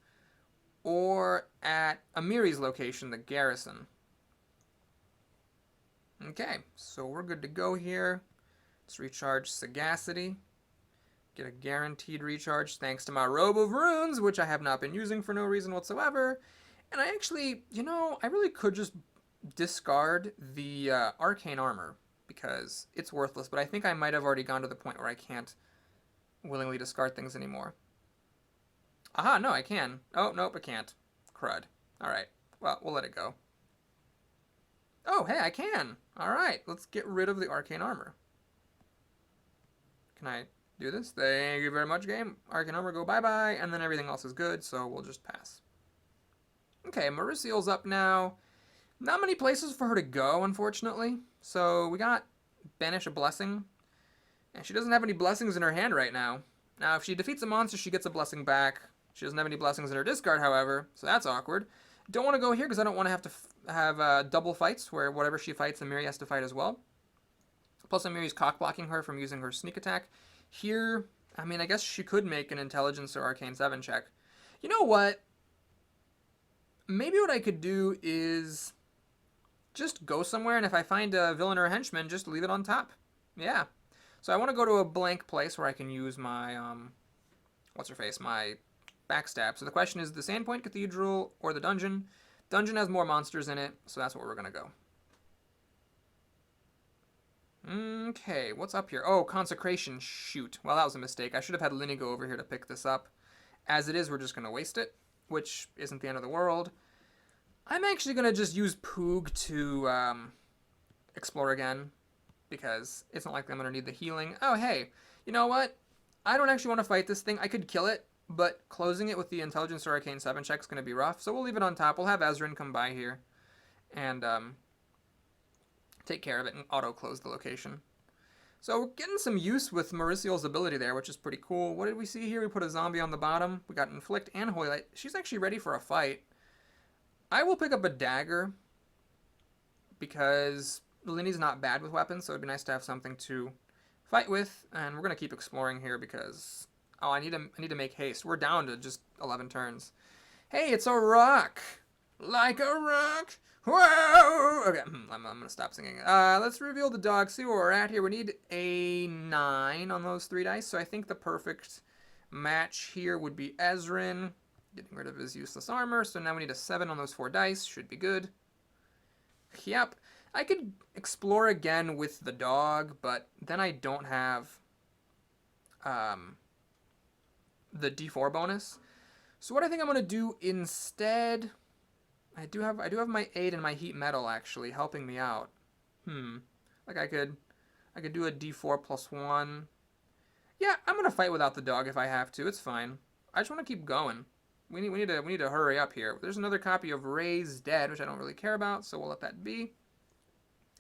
or at Amiri's location, the Garrison. Okay, so we're good to go here. Let's recharge Sagacity. Get a guaranteed recharge thanks to my Robe of Runes, which I have not been using for no reason whatsoever. And I actually, you know, I really could just discard the Arcane Armor, because it's worthless, but I think I might have already gone to the point where I can't willingly discard things anymore. Aha, no, I can. Oh, nope, I can't. Crud. Alright, well, we'll let it go. Oh, hey, I can. Alright, let's get rid of the arcane armor. Can I do this? Thank you very much, game. Arcane armor, go bye-bye, and then everything else is good, so we'll just pass. Okay, Mauricio's up now. Not many places for her to go, unfortunately. So we got Banish a Blessing. And she doesn't have any blessings in her hand right now. Now, if she defeats a monster, she gets a blessing back. She doesn't have any blessings in her discard, however, so that's awkward. Don't want to go here because I don't want to have double fights where whatever she fights, Amiri has to fight as well. Plus, Amiri's cock-blocking her from using her sneak attack. Here, I mean, I guess she could make an Intelligence or Arcane 7 check. You know what? Maybe what I could do is just go somewhere, and if I find a villain or a henchman, just leave it on top. Yeah. So I want to go to a blank place where I can use my, what's-her-face, my backstab. So the question is the Sandpoint Cathedral or the dungeon. Dungeon has more monsters in it, so that's where we're going to go. Okay, what's up here? Oh, Consecration. Shoot. Well, that was a mistake. I should have had Linny go over here to pick this up. As it is, we're just going to waste it, which isn't the end of the world. I'm actually going to just use Poog to explore again, because it's not like I'm going to need the healing. Oh, hey, you know what? I don't actually want to fight this thing. I could kill it, but closing it with the Intelligence or Arcane 7 check is going to be rough, so we'll leave it on top. We'll have Ezrin come by here and take care of it and auto-close the location. So we're getting some use with Mauricio's ability there, which is pretty cool. What did we see here? We put a zombie on the bottom. We got Inflict and Holy Light. She's actually ready for a fight. I will pick up a dagger because Linny's not bad with weapons, so it'd be nice to have something to fight with. And we're going to keep exploring here because... Oh, I need to make haste. We're down to just 11 turns. Hey, it's a rock! Like a rock! Whoa! Okay, I'm going to stop singing. Let's reveal the dog, see where we're at here. We need a 9 on those 3 dice, so I think the perfect match here would be Ezrin. Getting rid of his useless armor, so now we need a 7 on those 4 dice. Should be good. Yep. I could explore again with the dog, but then I don't have the D4 bonus. So what I think I'm going to do instead... I do have my 8 and my heat metal actually helping me out. Like I could do a D4 plus 1. Yeah, I'm gonna fight without the dog if I have to. It's fine. I just want to keep going. We need to hurry up here. There's another copy of Ray's Dead, which I don't really care about, so we'll let that be.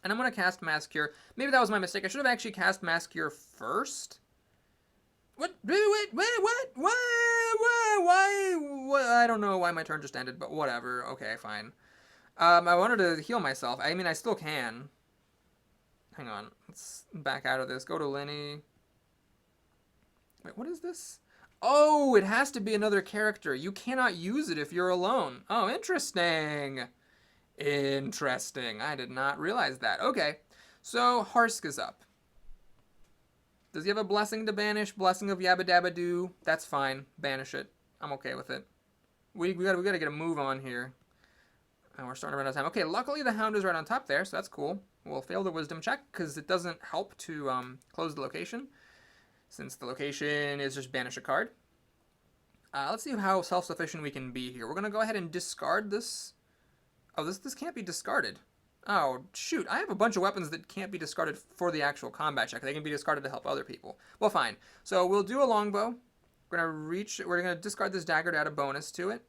And I'm gonna cast Mass Cure. Maybe that was my mistake. I should have actually cast Mass Cure first. What? Why? I don't know why my turn just ended, but whatever. Okay, fine. I wanted to heal myself. I mean, I still can. Hang on. Let's back out of this. Go to Linny. Wait, what is this? Oh, it has to be another character. You cannot use it if you're alone. Oh, interesting. Interesting. I did not realize that. Okay, so Harsk is up. Does he have a blessing to banish? Blessing of Yabba Dabba Doo? That's fine. Banish it. I'm okay with it. We gotta get a move on here. And we're starting to run out of time. Okay, luckily the Hound is right on top there, so that's cool. We'll fail the Wisdom check because it doesn't help to close the location, since the location is just banish a card. Let's see how self-sufficient we can be here. We're gonna go ahead and discard this. Oh, this can't be discarded. Oh, shoot. I have a bunch of weapons that can't be discarded for the actual combat check. They can be discarded to help other people. Well, fine. So we'll do a longbow. We're going to discard this dagger to add a bonus to it.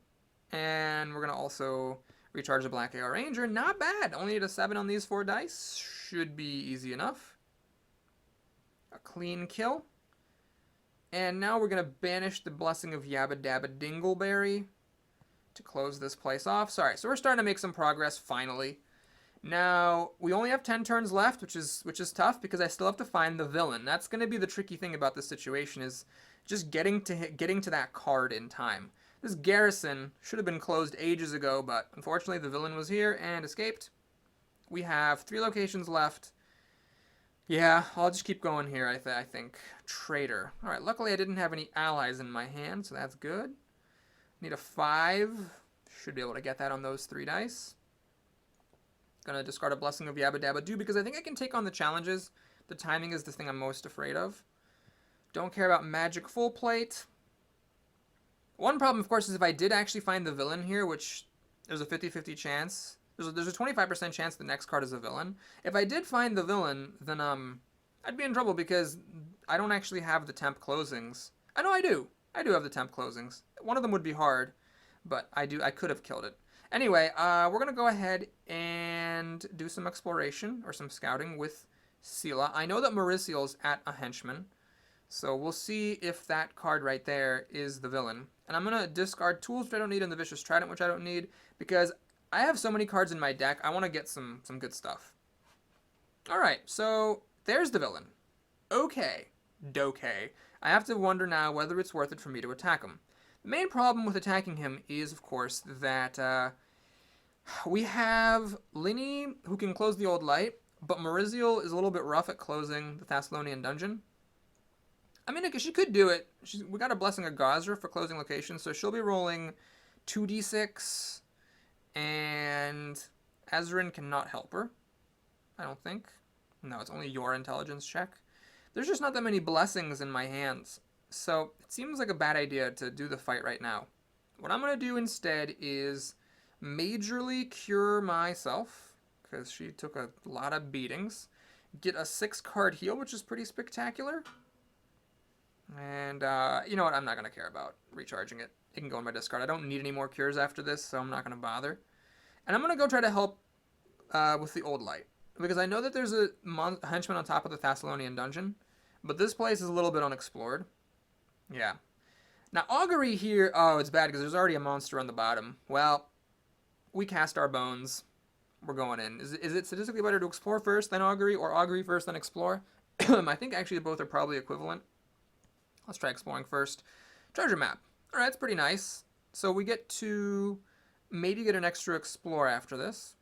And we're going to also recharge the Black AR Ranger. Not bad. Only need a 7 on these 4 dice. Should be easy enough. A clean kill. And now we're going to banish the Blessing of Yabba Dabba Dingleberry to close this place off. Sorry, so we're starting to make some progress, finally. Now, we only have 10 turns left, which is tough because I still have to find the villain. That's going to be the tricky thing about this situation, is just getting to that card in time. This garrison should have been closed ages ago, but unfortunately the villain was here and escaped. We have 3 locations left. Yeah, I'll just keep going here, I think. Traitor. Alright, luckily I didn't have any allies in my hand, so that's good. Need a 5. Should be able to get that on those 3 dice. Gonna discard a Blessing of Yabba Dabba Doo because I think I can take on the challenges. The timing is the thing I'm most afraid of. Don't care about Magic Full Plate. One problem, of course, is if I did actually find the villain here, which there's a 50-50 chance. There's a 25% chance the next card is a villain. If I did find the villain, then I'd be in trouble because I don't actually have the temp closings. I know I do. I do have the temp closings. One of them would be hard, but I could have killed it. Anyway, we're gonna go ahead and do some exploration or some scouting with Sela. I know that Mauricio's at a henchman, so we'll see if that card right there is the villain. And I'm gonna discard tools which I don't need and the Vicious Trident which I don't need because I have so many cards in my deck. I want to get some good stuff. All right, so there's the villain. Okay, dokay. I have to wonder now whether it's worth it for me to attack him. The main problem with attacking him is, of course, that we have Linny, who can close the Old Light, but Mauricio is a little bit rough at closing the Thessalonian Dungeon. I mean, she could do it. We got a Blessing of Gazra for closing locations, so she'll be rolling 2d6, and Ezrin cannot help her, I don't think. No, it's only your intelligence check. There's just not that many blessings in my hands, so it seems like a bad idea to do the fight right now. What I'm going to do instead is majorly cure myself, because she took a lot of beatings, get a 6-card heal, which is pretty spectacular, and you know what, I'm not going to care about recharging it. It can go in my discard. I don't need any more cures after this, so I'm not going to bother. And I'm going to go try to help with the Old Light, because I know that there's a henchman on top of the Thessalonian Dungeon, but this place is a little bit unexplored. Yeah. Now, Augury here, oh, it's bad because there's already a monster on the bottom. Well, we cast our bones. We're going in. Is it statistically better to explore first, then Augury, or Augury first, then explore? I think actually both are probably equivalent. Let's try exploring first. Treasure map. All right, it's pretty nice. So we get to maybe get an extra explore after this.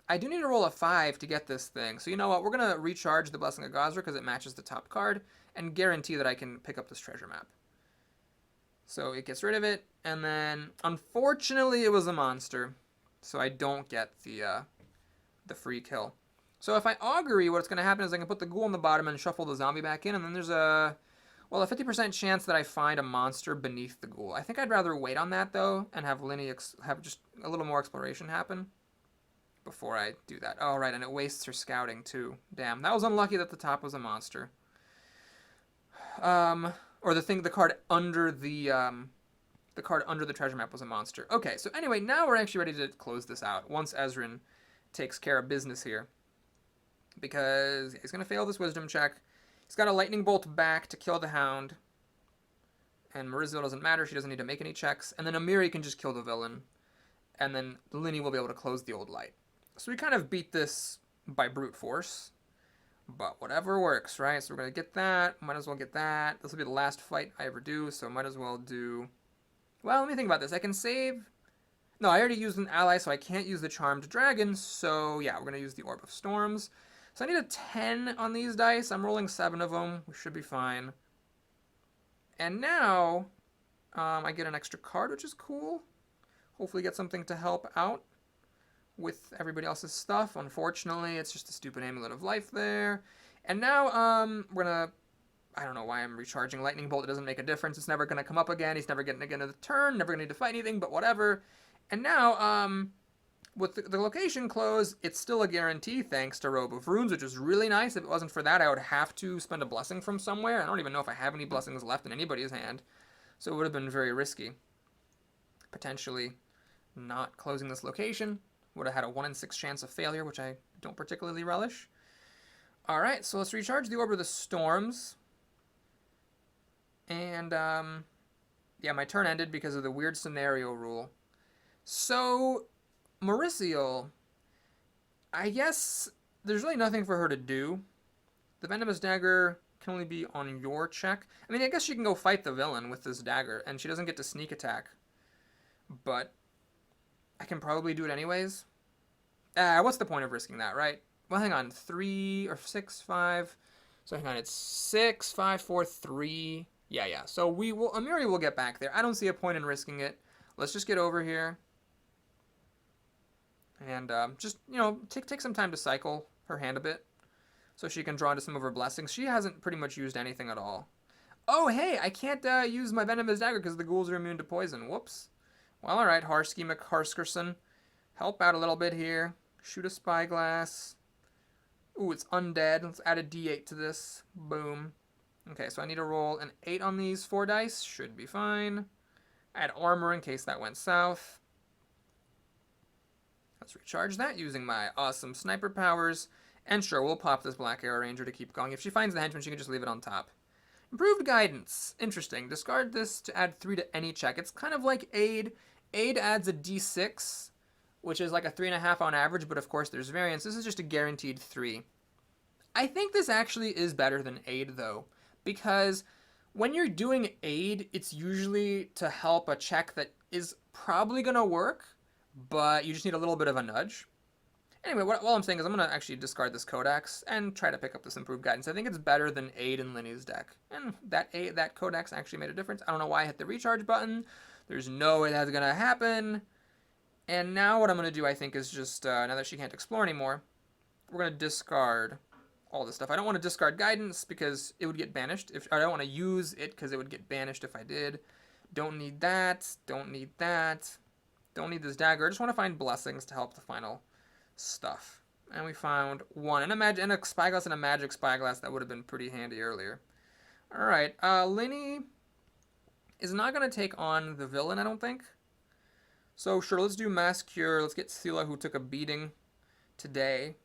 I do need to roll a 5 to get this thing. So you know what? We're going to recharge the Blessing of Gazra because it matches the top card and guarantee that I can pick up this treasure map. So it gets rid of it. And then, unfortunately, it was a monster. So I don't get the free kill. So if I Augury, what's going to happen is I can put the ghoul on the bottom and shuffle the zombie back in. And then there's a 50% chance that I find a monster beneath the ghoul. I think I'd rather wait on that, though, and have Linny have just a little more exploration happen before I do that. Oh, right, and it wastes her scouting, too. Damn, that was unlucky that the top was a monster. Or the card under the treasure map was a monster. Okay, so anyway, now we're actually ready to close this out once Ezrin takes care of business here. Because he's going to fail this wisdom check. He's got a lightning bolt back to kill the hound. And Mauricio doesn't matter. She doesn't need to make any checks. And then Amiri can just kill the villain. And then Linny will be able to close the Old Light. So we kind of beat this by brute force. But whatever works, right? So we're going to get that. Might as well get that. This will be the last fight I ever do. So might as well do... Well, let me think about this. I can save... No, I already used an ally, so I can't use the Charmed Dragon. So yeah, we're going to use the Orb of Storms. So I need a 10 on these dice. I'm rolling 7 of them. We should be fine. And now, I get an extra card, which is cool. Hopefully get something to help out with everybody else's stuff. Unfortunately, it's just a stupid Amulet of Life there. And now, we're gonna... I don't know why I'm recharging Lightning Bolt. It doesn't make a difference. It's never gonna come up again. He's never getting again to the turn. Never gonna need to fight anything, but whatever. And now, with the location close, it's still a guarantee thanks to Robe of Runes, which is really nice. If it wasn't for that, I would have to spend a blessing from somewhere. I don't even know if I have any blessings left in anybody's hand. So it would have been very risky. Potentially not closing this location. Would have had a 1 in 6 chance of failure, which I don't particularly relish. Alright, so let's recharge the Orb of the Storms. And, yeah, my turn ended because of the weird scenario rule. So... Mauricio, I guess there's really nothing for her to do. The Venomous Dagger can only be on your check. I mean, I guess she can go fight the villain with this dagger, and she doesn't get to sneak attack. But I can probably do it anyways. What's the point of risking that, right? Well, hang on. 3 or 6, 5. So hang on, it's 6, 5, 4, 3. Yeah. So Amiri will get back there. I don't see a point in risking it. Let's just get over here. And just, take some time to cycle her hand a bit so she can draw into some of her blessings. She hasn't pretty much used anything at all. Oh, hey, I can't use my Venomous Dagger because the ghouls are immune to poison. Whoops. Well, alright, Harsky McHarskerson. Help out a little bit here. Shoot a spyglass. Ooh, it's undead. Let's add a d8 to this. Boom. Okay, so I need to roll an 8 on these 4 dice. Should be fine. Add armor in case that went south. Let's recharge that using my awesome sniper powers. And sure, we'll pop this Black Arrow Ranger to keep going. If she finds the henchman, she can just leave it on top. Improved guidance. Interesting. Discard this to add 3 to any check. It's kind of like aid. Aid adds a d6, which is like a 3.5 on average, but of course there's variance. This is just a guaranteed 3. I think this actually is better than aid, though, because when you're doing aid, it's usually to help a check that is probably going to work, but you just need a little bit of a nudge. Anyway, what I'm saying is I'm going to actually discard this Codex and try to pick up this improved guidance. I think it's better than aid in Linny's deck. And that Codex actually made a difference. I don't know why I hit the recharge button. There's no way that's going to happen. And now what I'm going to do, I think, is just, now that she can't explore anymore, we're going to discard all this stuff. I don't want to discard guidance because it would get banished. I don't want to use it because it would get banished if I did. Don't need that. Don't need that. Don't need this dagger. I just want to find blessings to help the final stuff. And we found 1. And a spyglass and a magic spyglass. That would have been pretty handy earlier. Alright. Linny is not going to take on the villain, I don't think. So sure, let's do Mass Cure. Let's get Sela, who took a beating today.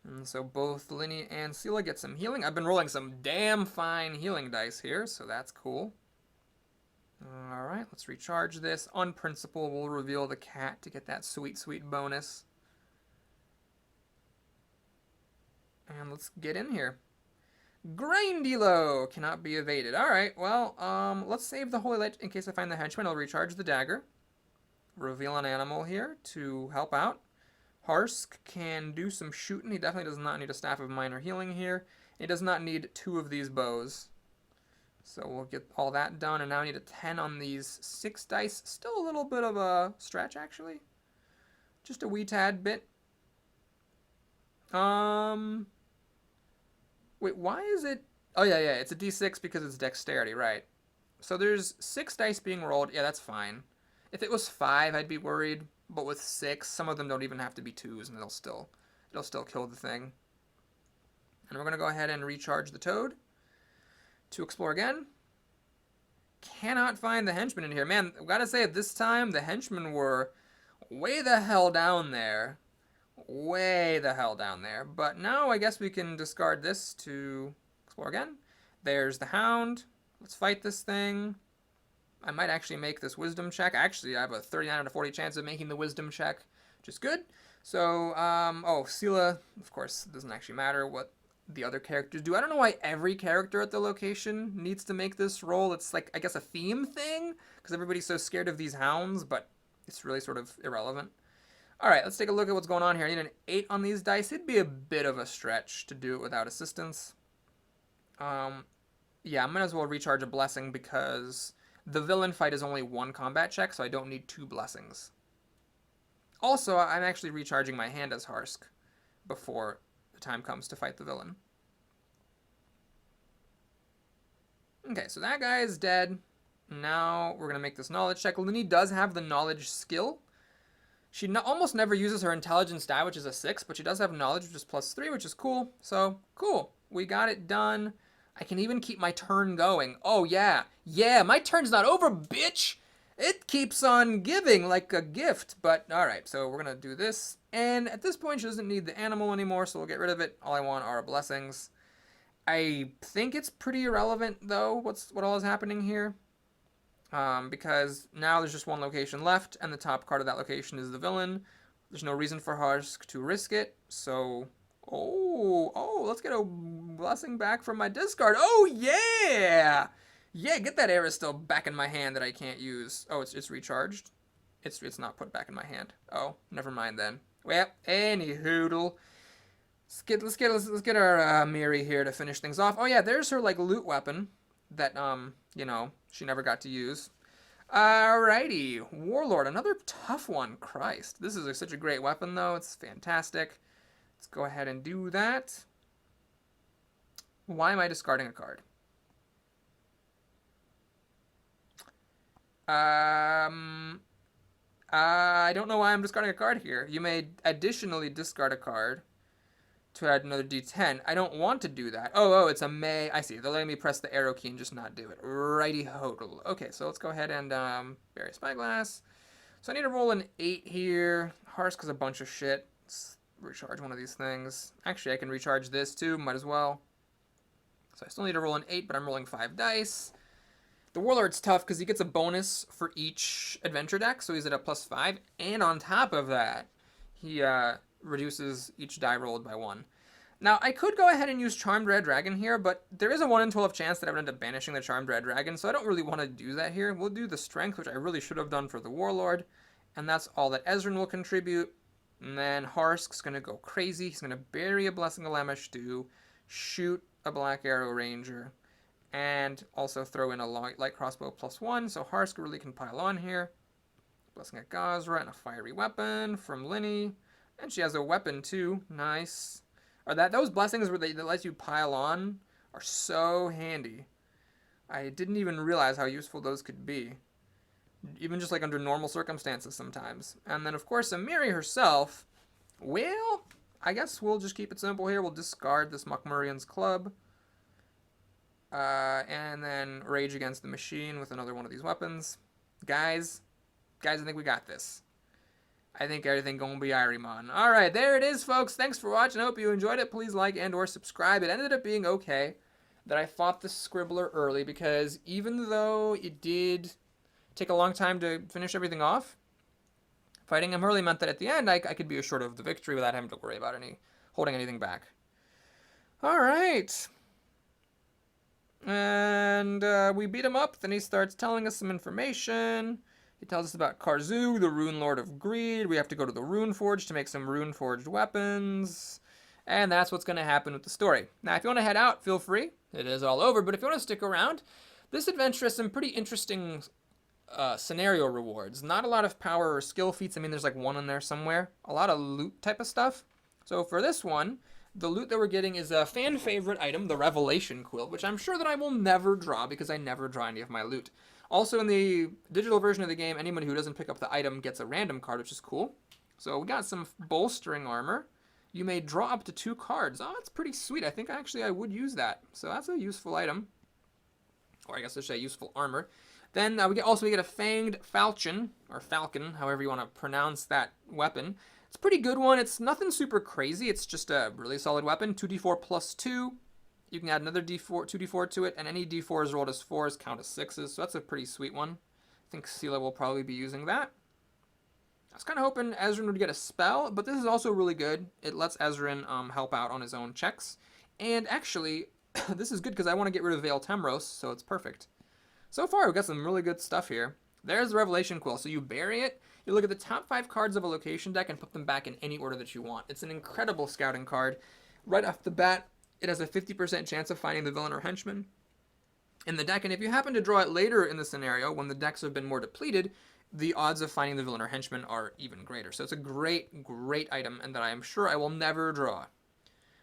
And so both Linny and Sela get some healing. I've been rolling some damn fine healing dice here, so that's cool. Alright, let's recharge this. On principle, we'll reveal the cat to get that sweet, sweet bonus. And let's get in here. Grindilo cannot be evaded. Alright, well, let's save the Holy Light in case I find the henchman. I'll recharge the dagger. Reveal an animal here to help out. Harsk can do some shooting. He definitely does not need a Staff of Minor Healing here. He does not need 2 of these bows. So we'll get all that done, and now I need a 10 on these 6 dice. Still a little bit of a stretch, actually. Just a wee tad bit. Wait, why is it... Oh, yeah, it's a d6 because it's dexterity, right. So there's 6 dice being rolled. Yeah, that's fine. If it was 5, I'd be worried. But with 6, some of them don't even have to be 2s, and it'll still kill the thing. And we're going to go ahead and recharge the toad to explore again. Cannot find the henchmen in here. Man, I've got to say, at this time, the henchmen were way the hell down there. Way the hell down there. But now I guess we can discard this to explore again. There's the hound. Let's fight this thing. I might actually make this wisdom check. Actually, I have a 39 out of 40 chance of making the wisdom check, which is good. So, Sela, of course, it doesn't actually matter what the other characters do. I don't know why every character at the location needs to make this roll. It's like, I guess, a theme thing, because everybody's so scared of these hounds, but it's really sort of irrelevant. Alright, let's take a look at what's going on here. I need an 8 on these dice. It'd be a bit of a stretch to do it without assistance. Yeah, I might as well recharge a blessing because the villain fight is only 1 combat check, so I don't need 2 blessings. Also, I'm actually recharging my hand as Harsk before the time comes to fight the villain. Okay, so that guy is dead. Now we're going to make this knowledge check. Linny does have the knowledge skill. She almost never uses her intelligence die, which is a 6, but she does have knowledge, which is +3, which is cool. So, cool. We got it done. I can even keep my turn going. Oh, yeah. Yeah, my turn's not over, bitch! It keeps on giving like a gift. But, alright, so we're going to do this. And at this point, she doesn't need the animal anymore, so we'll get rid of it. All I want are blessings. I think it's pretty irrelevant, though, what all is happening here. Because now there's just 1 location left, and the top card of that location is the villain. There's no reason for Harsk to risk it, so... Oh, let's get a blessing back from my discard. Oh, yeah! Yeah, get that Aristil back in my hand that I can't use. Oh, it's recharged? It's not put back in my hand. Oh, never mind then. Well, any hoodle. Let's get our Miri here to finish things off. Oh, yeah, there's her, like, loot weapon that, you know, she never got to use. Alrighty, Warlord, another tough one. Christ, this is such a great weapon, though. It's fantastic. Let's go ahead and do that. Why am I discarding a card? I don't know why I'm discarding a card here. You may additionally discard a card to add another D10. I don't want to do that. Oh, it's a may. I see. They're letting me press the arrow key and just not do it. Righty ho. Okay, so let's go ahead and bury Spyglass. So I need to roll an 8 here. Harsk is a bunch of shit. Let's recharge one of these things. Actually, I can recharge this too. Might as well. So I still need to roll an 8, but I'm rolling 5 dice. The Warlord's tough because he gets a bonus for each adventure deck, so he's at a +5. And on top of that, he reduces each die rolled by 1. Now, I could go ahead and use Charmed Red Dragon here, but there is a 1 in 12 chance that I would end up banishing the Charmed Red Dragon, so I don't really want to do that here. We'll do the Strength, which I really should have done for the Warlord, and that's all that Ezran will contribute. And then Harsk's going to go crazy. He's going to bury a Blessing of Lamesh Dew, shoot a Black Arrow Ranger, and also throw in a light crossbow +1, so Harsk really can pile on here. Blessing at Gazra and a fiery weapon from Linny. And she has a weapon too. Nice. Those blessings that let you pile on are so handy. I didn't even realize how useful those could be. Even just like under normal circumstances sometimes. And then of course Amiri herself, well, I guess we'll just keep it simple here. We'll discard this Mokmurian's Club. And then Rage Against the Machine with another one of these weapons. Guys, I think we got this. I think everything gonna be Irimon. Alright, there it is, folks. Thanks for watching. I hope you enjoyed it. Please like and or subscribe. It ended up being okay that I fought the Scribbler early because even though it did take a long time to finish everything off, fighting him early meant that at the end I could be assured of the victory without having to worry about holding anything back. Alright. And we beat him up. Then he starts telling us some information. He tells us about Karzu, the Rune Lord of Greed. We have to go to the Rune Forge to make some Rune Forged weapons. And that's what's going to happen with the story. Now, if you want to head out, feel free. It is all over. But if you want to stick around, this adventure has some pretty interesting scenario rewards. Not a lot of power or skill feats. I mean, there's like one in there somewhere. A lot of loot type of stuff. So for this one, the loot that we're getting is a fan favorite item, the Revelation Quilt, which I'm sure that I will never draw because I never draw any of my loot. Also, in the digital version of the game, anyone who doesn't pick up the item gets a random card, which is cool. So we got some bolstering armor. You may draw up to 2 cards. Oh, that's pretty sweet. I think actually I would use that. So that's a useful item. Or I guess I should say useful armor. Then we get a Fanged Falchion, or Falcon, however you want to pronounce that weapon. It's a pretty good one. It's nothing super crazy. It's just a really solid weapon. 2d4 plus 2. You can add another 2d4 to it, and any d4s rolled as 4s count as 6s, so that's a pretty sweet one. I think Sela will probably be using that. I was kind of hoping Ezran would get a spell, but this is also really good. It lets Ezran help out on his own checks. And actually, this is good because I want to get rid of Veil Temros, so it's perfect. So far, we've got some really good stuff here. There's the Revelation Quill. So you bury it, you look at the top 5 cards of a location deck and put them back in any order that you want. It's an incredible scouting card. Right off the bat, it has a 50% chance of finding the villain or henchman in the deck, and if you happen to draw it later in the scenario, when the decks have been more depleted, the odds of finding the villain or henchman are even greater. So it's a great, great item, and that I am sure I will never draw.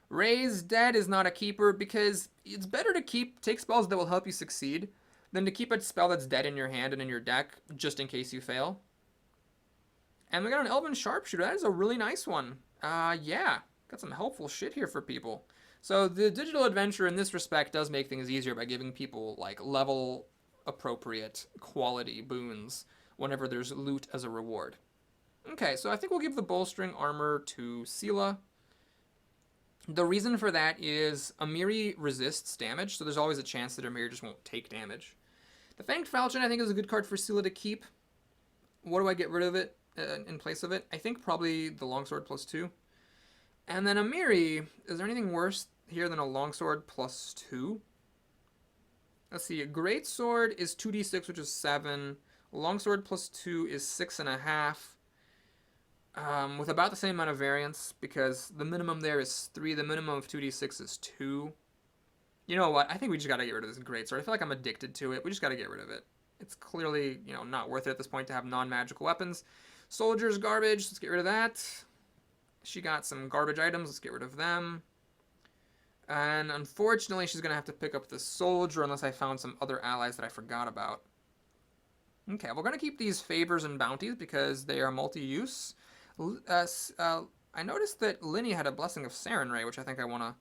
Raise Dead is not a keeper, because it's better to take spells that will help you succeed, than to keep a spell that's dead in your hand and in your deck, just in case you fail. And we got an Elven Sharpshooter. That is a really nice one. Yeah, got some helpful shit here for people. So the digital adventure in this respect does make things easier by giving people like level appropriate quality boons whenever there's loot as a reward. Okay, so I think we'll give the bolstering armor to Sela. The reason for that is Amiri resists damage, so there's always a chance that Amiri just won't take damage. The Fanged Falchion I think is a good card for Sela to keep. What do I get rid of it in place of it? I think probably the Longsword +2. And then Amiri, is there anything worse here than a Longsword +2? Let's see, a Greatsword is 2d6, which is 7. Longsword +2 is 6.5. With about the same amount of variance, because the minimum there is 3, the minimum of 2d6 is 2. You know what? I think we just gotta get rid of this Greatsword. I feel like I'm addicted to it. We just gotta get rid of it. It's clearly, not worth it at this point to have non-magical weapons. Soldiers, garbage. Let's get rid of that. She got some garbage items. Let's get rid of them. And unfortunately, she's going to have to pick up the soldier unless I found some other allies that I forgot about. Okay, we're going to keep these favors and bounties because they are multi-use. I noticed that Linny had a Blessing of Sarenrae, which I think I want to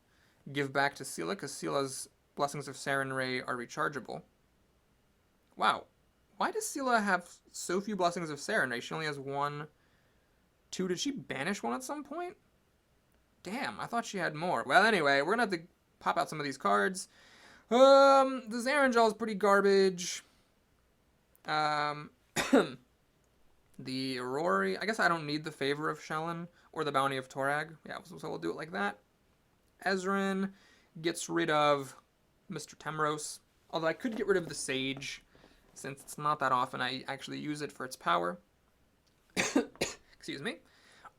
give back to Sela, because Sela's Blessings of Sarenrae are rechargeable. Wow. Why does Sela have so few Blessings of Sarenrae? She only has 1, 2. Did she banish one at some point? Damn, I thought she had more. Well, anyway, we're going to have to pop out some of these cards. The Zarangel is pretty garbage. The Aurori, I guess I don't need the Favor of Shellen or the Bounty of Torag. Yeah, so we'll do it like that. Ezrin gets rid of Mr. Temros. Although I could get rid of the Sage, since it's not that often I actually use it for its power. Excuse me.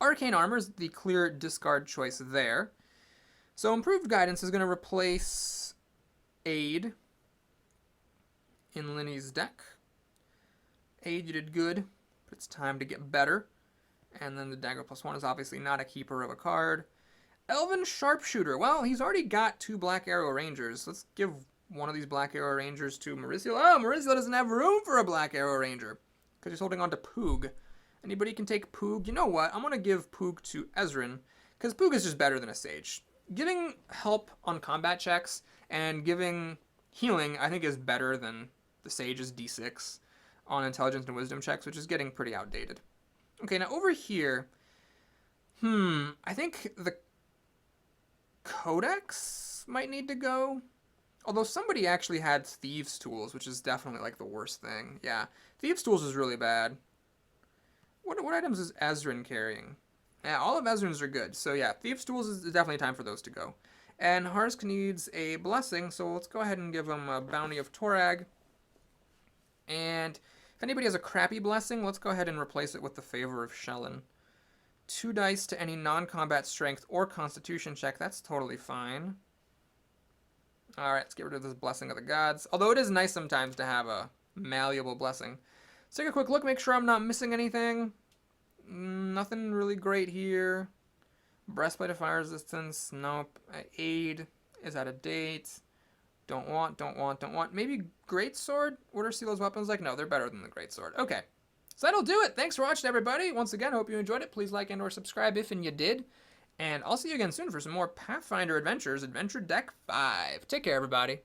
Arcane Armor is the clear discard choice there. So Improved Guidance is going to replace Aid in Linny's deck. Aid, you did good, but it's time to get better. And then the Dagger +1 is obviously not a keeper of a card. Elven Sharpshooter. Well, he's already got 2 Black Arrow Rangers. Let's give one of these Black Arrow Rangers to Mauricio. Oh, Mauricio doesn't have room for a Black Arrow Ranger because he's holding on to Poog. Anybody can take Poog. You know what? I'm going to give Poog to Ezrin because Poog is just better than a Sage. Giving help on combat checks and giving healing, I think, is better than the Sage's D6 on intelligence and wisdom checks, which is getting pretty outdated. Okay, now over here, I think the Codex might need to go. Although somebody actually had Thieves' Tools, which is definitely like the worst thing. Yeah, Thieves' Tools is really bad. What items is Ezrin carrying? Yeah, all of Ezrin's are good. So yeah, Thieves' Tools is definitely time for those to go. And Harsk needs a Blessing, so let's go ahead and give him a Bounty of Torag. And if anybody has a crappy Blessing, let's go ahead and replace it with the Favor of Shellen. 2 dice to any non-combat strength or constitution check. That's totally fine. Alright, let's get rid of this Blessing of the Gods. Although it is nice sometimes to have a malleable Blessing. Let's take a quick look, make sure I'm not missing anything. Nothing really great here. Breastplate of Fire Resistance, nope. Aid is out of date. Don't want. Maybe Greatsword? What are Sila's weapons like? No, they're better than the Greatsword. Okay. So that'll do it. Thanks for watching, everybody. Once again, I hope you enjoyed it. Please like and or subscribe if and you did. And I'll see you again soon for some more Pathfinder Adventures, Adventure Deck 5. Take care, everybody.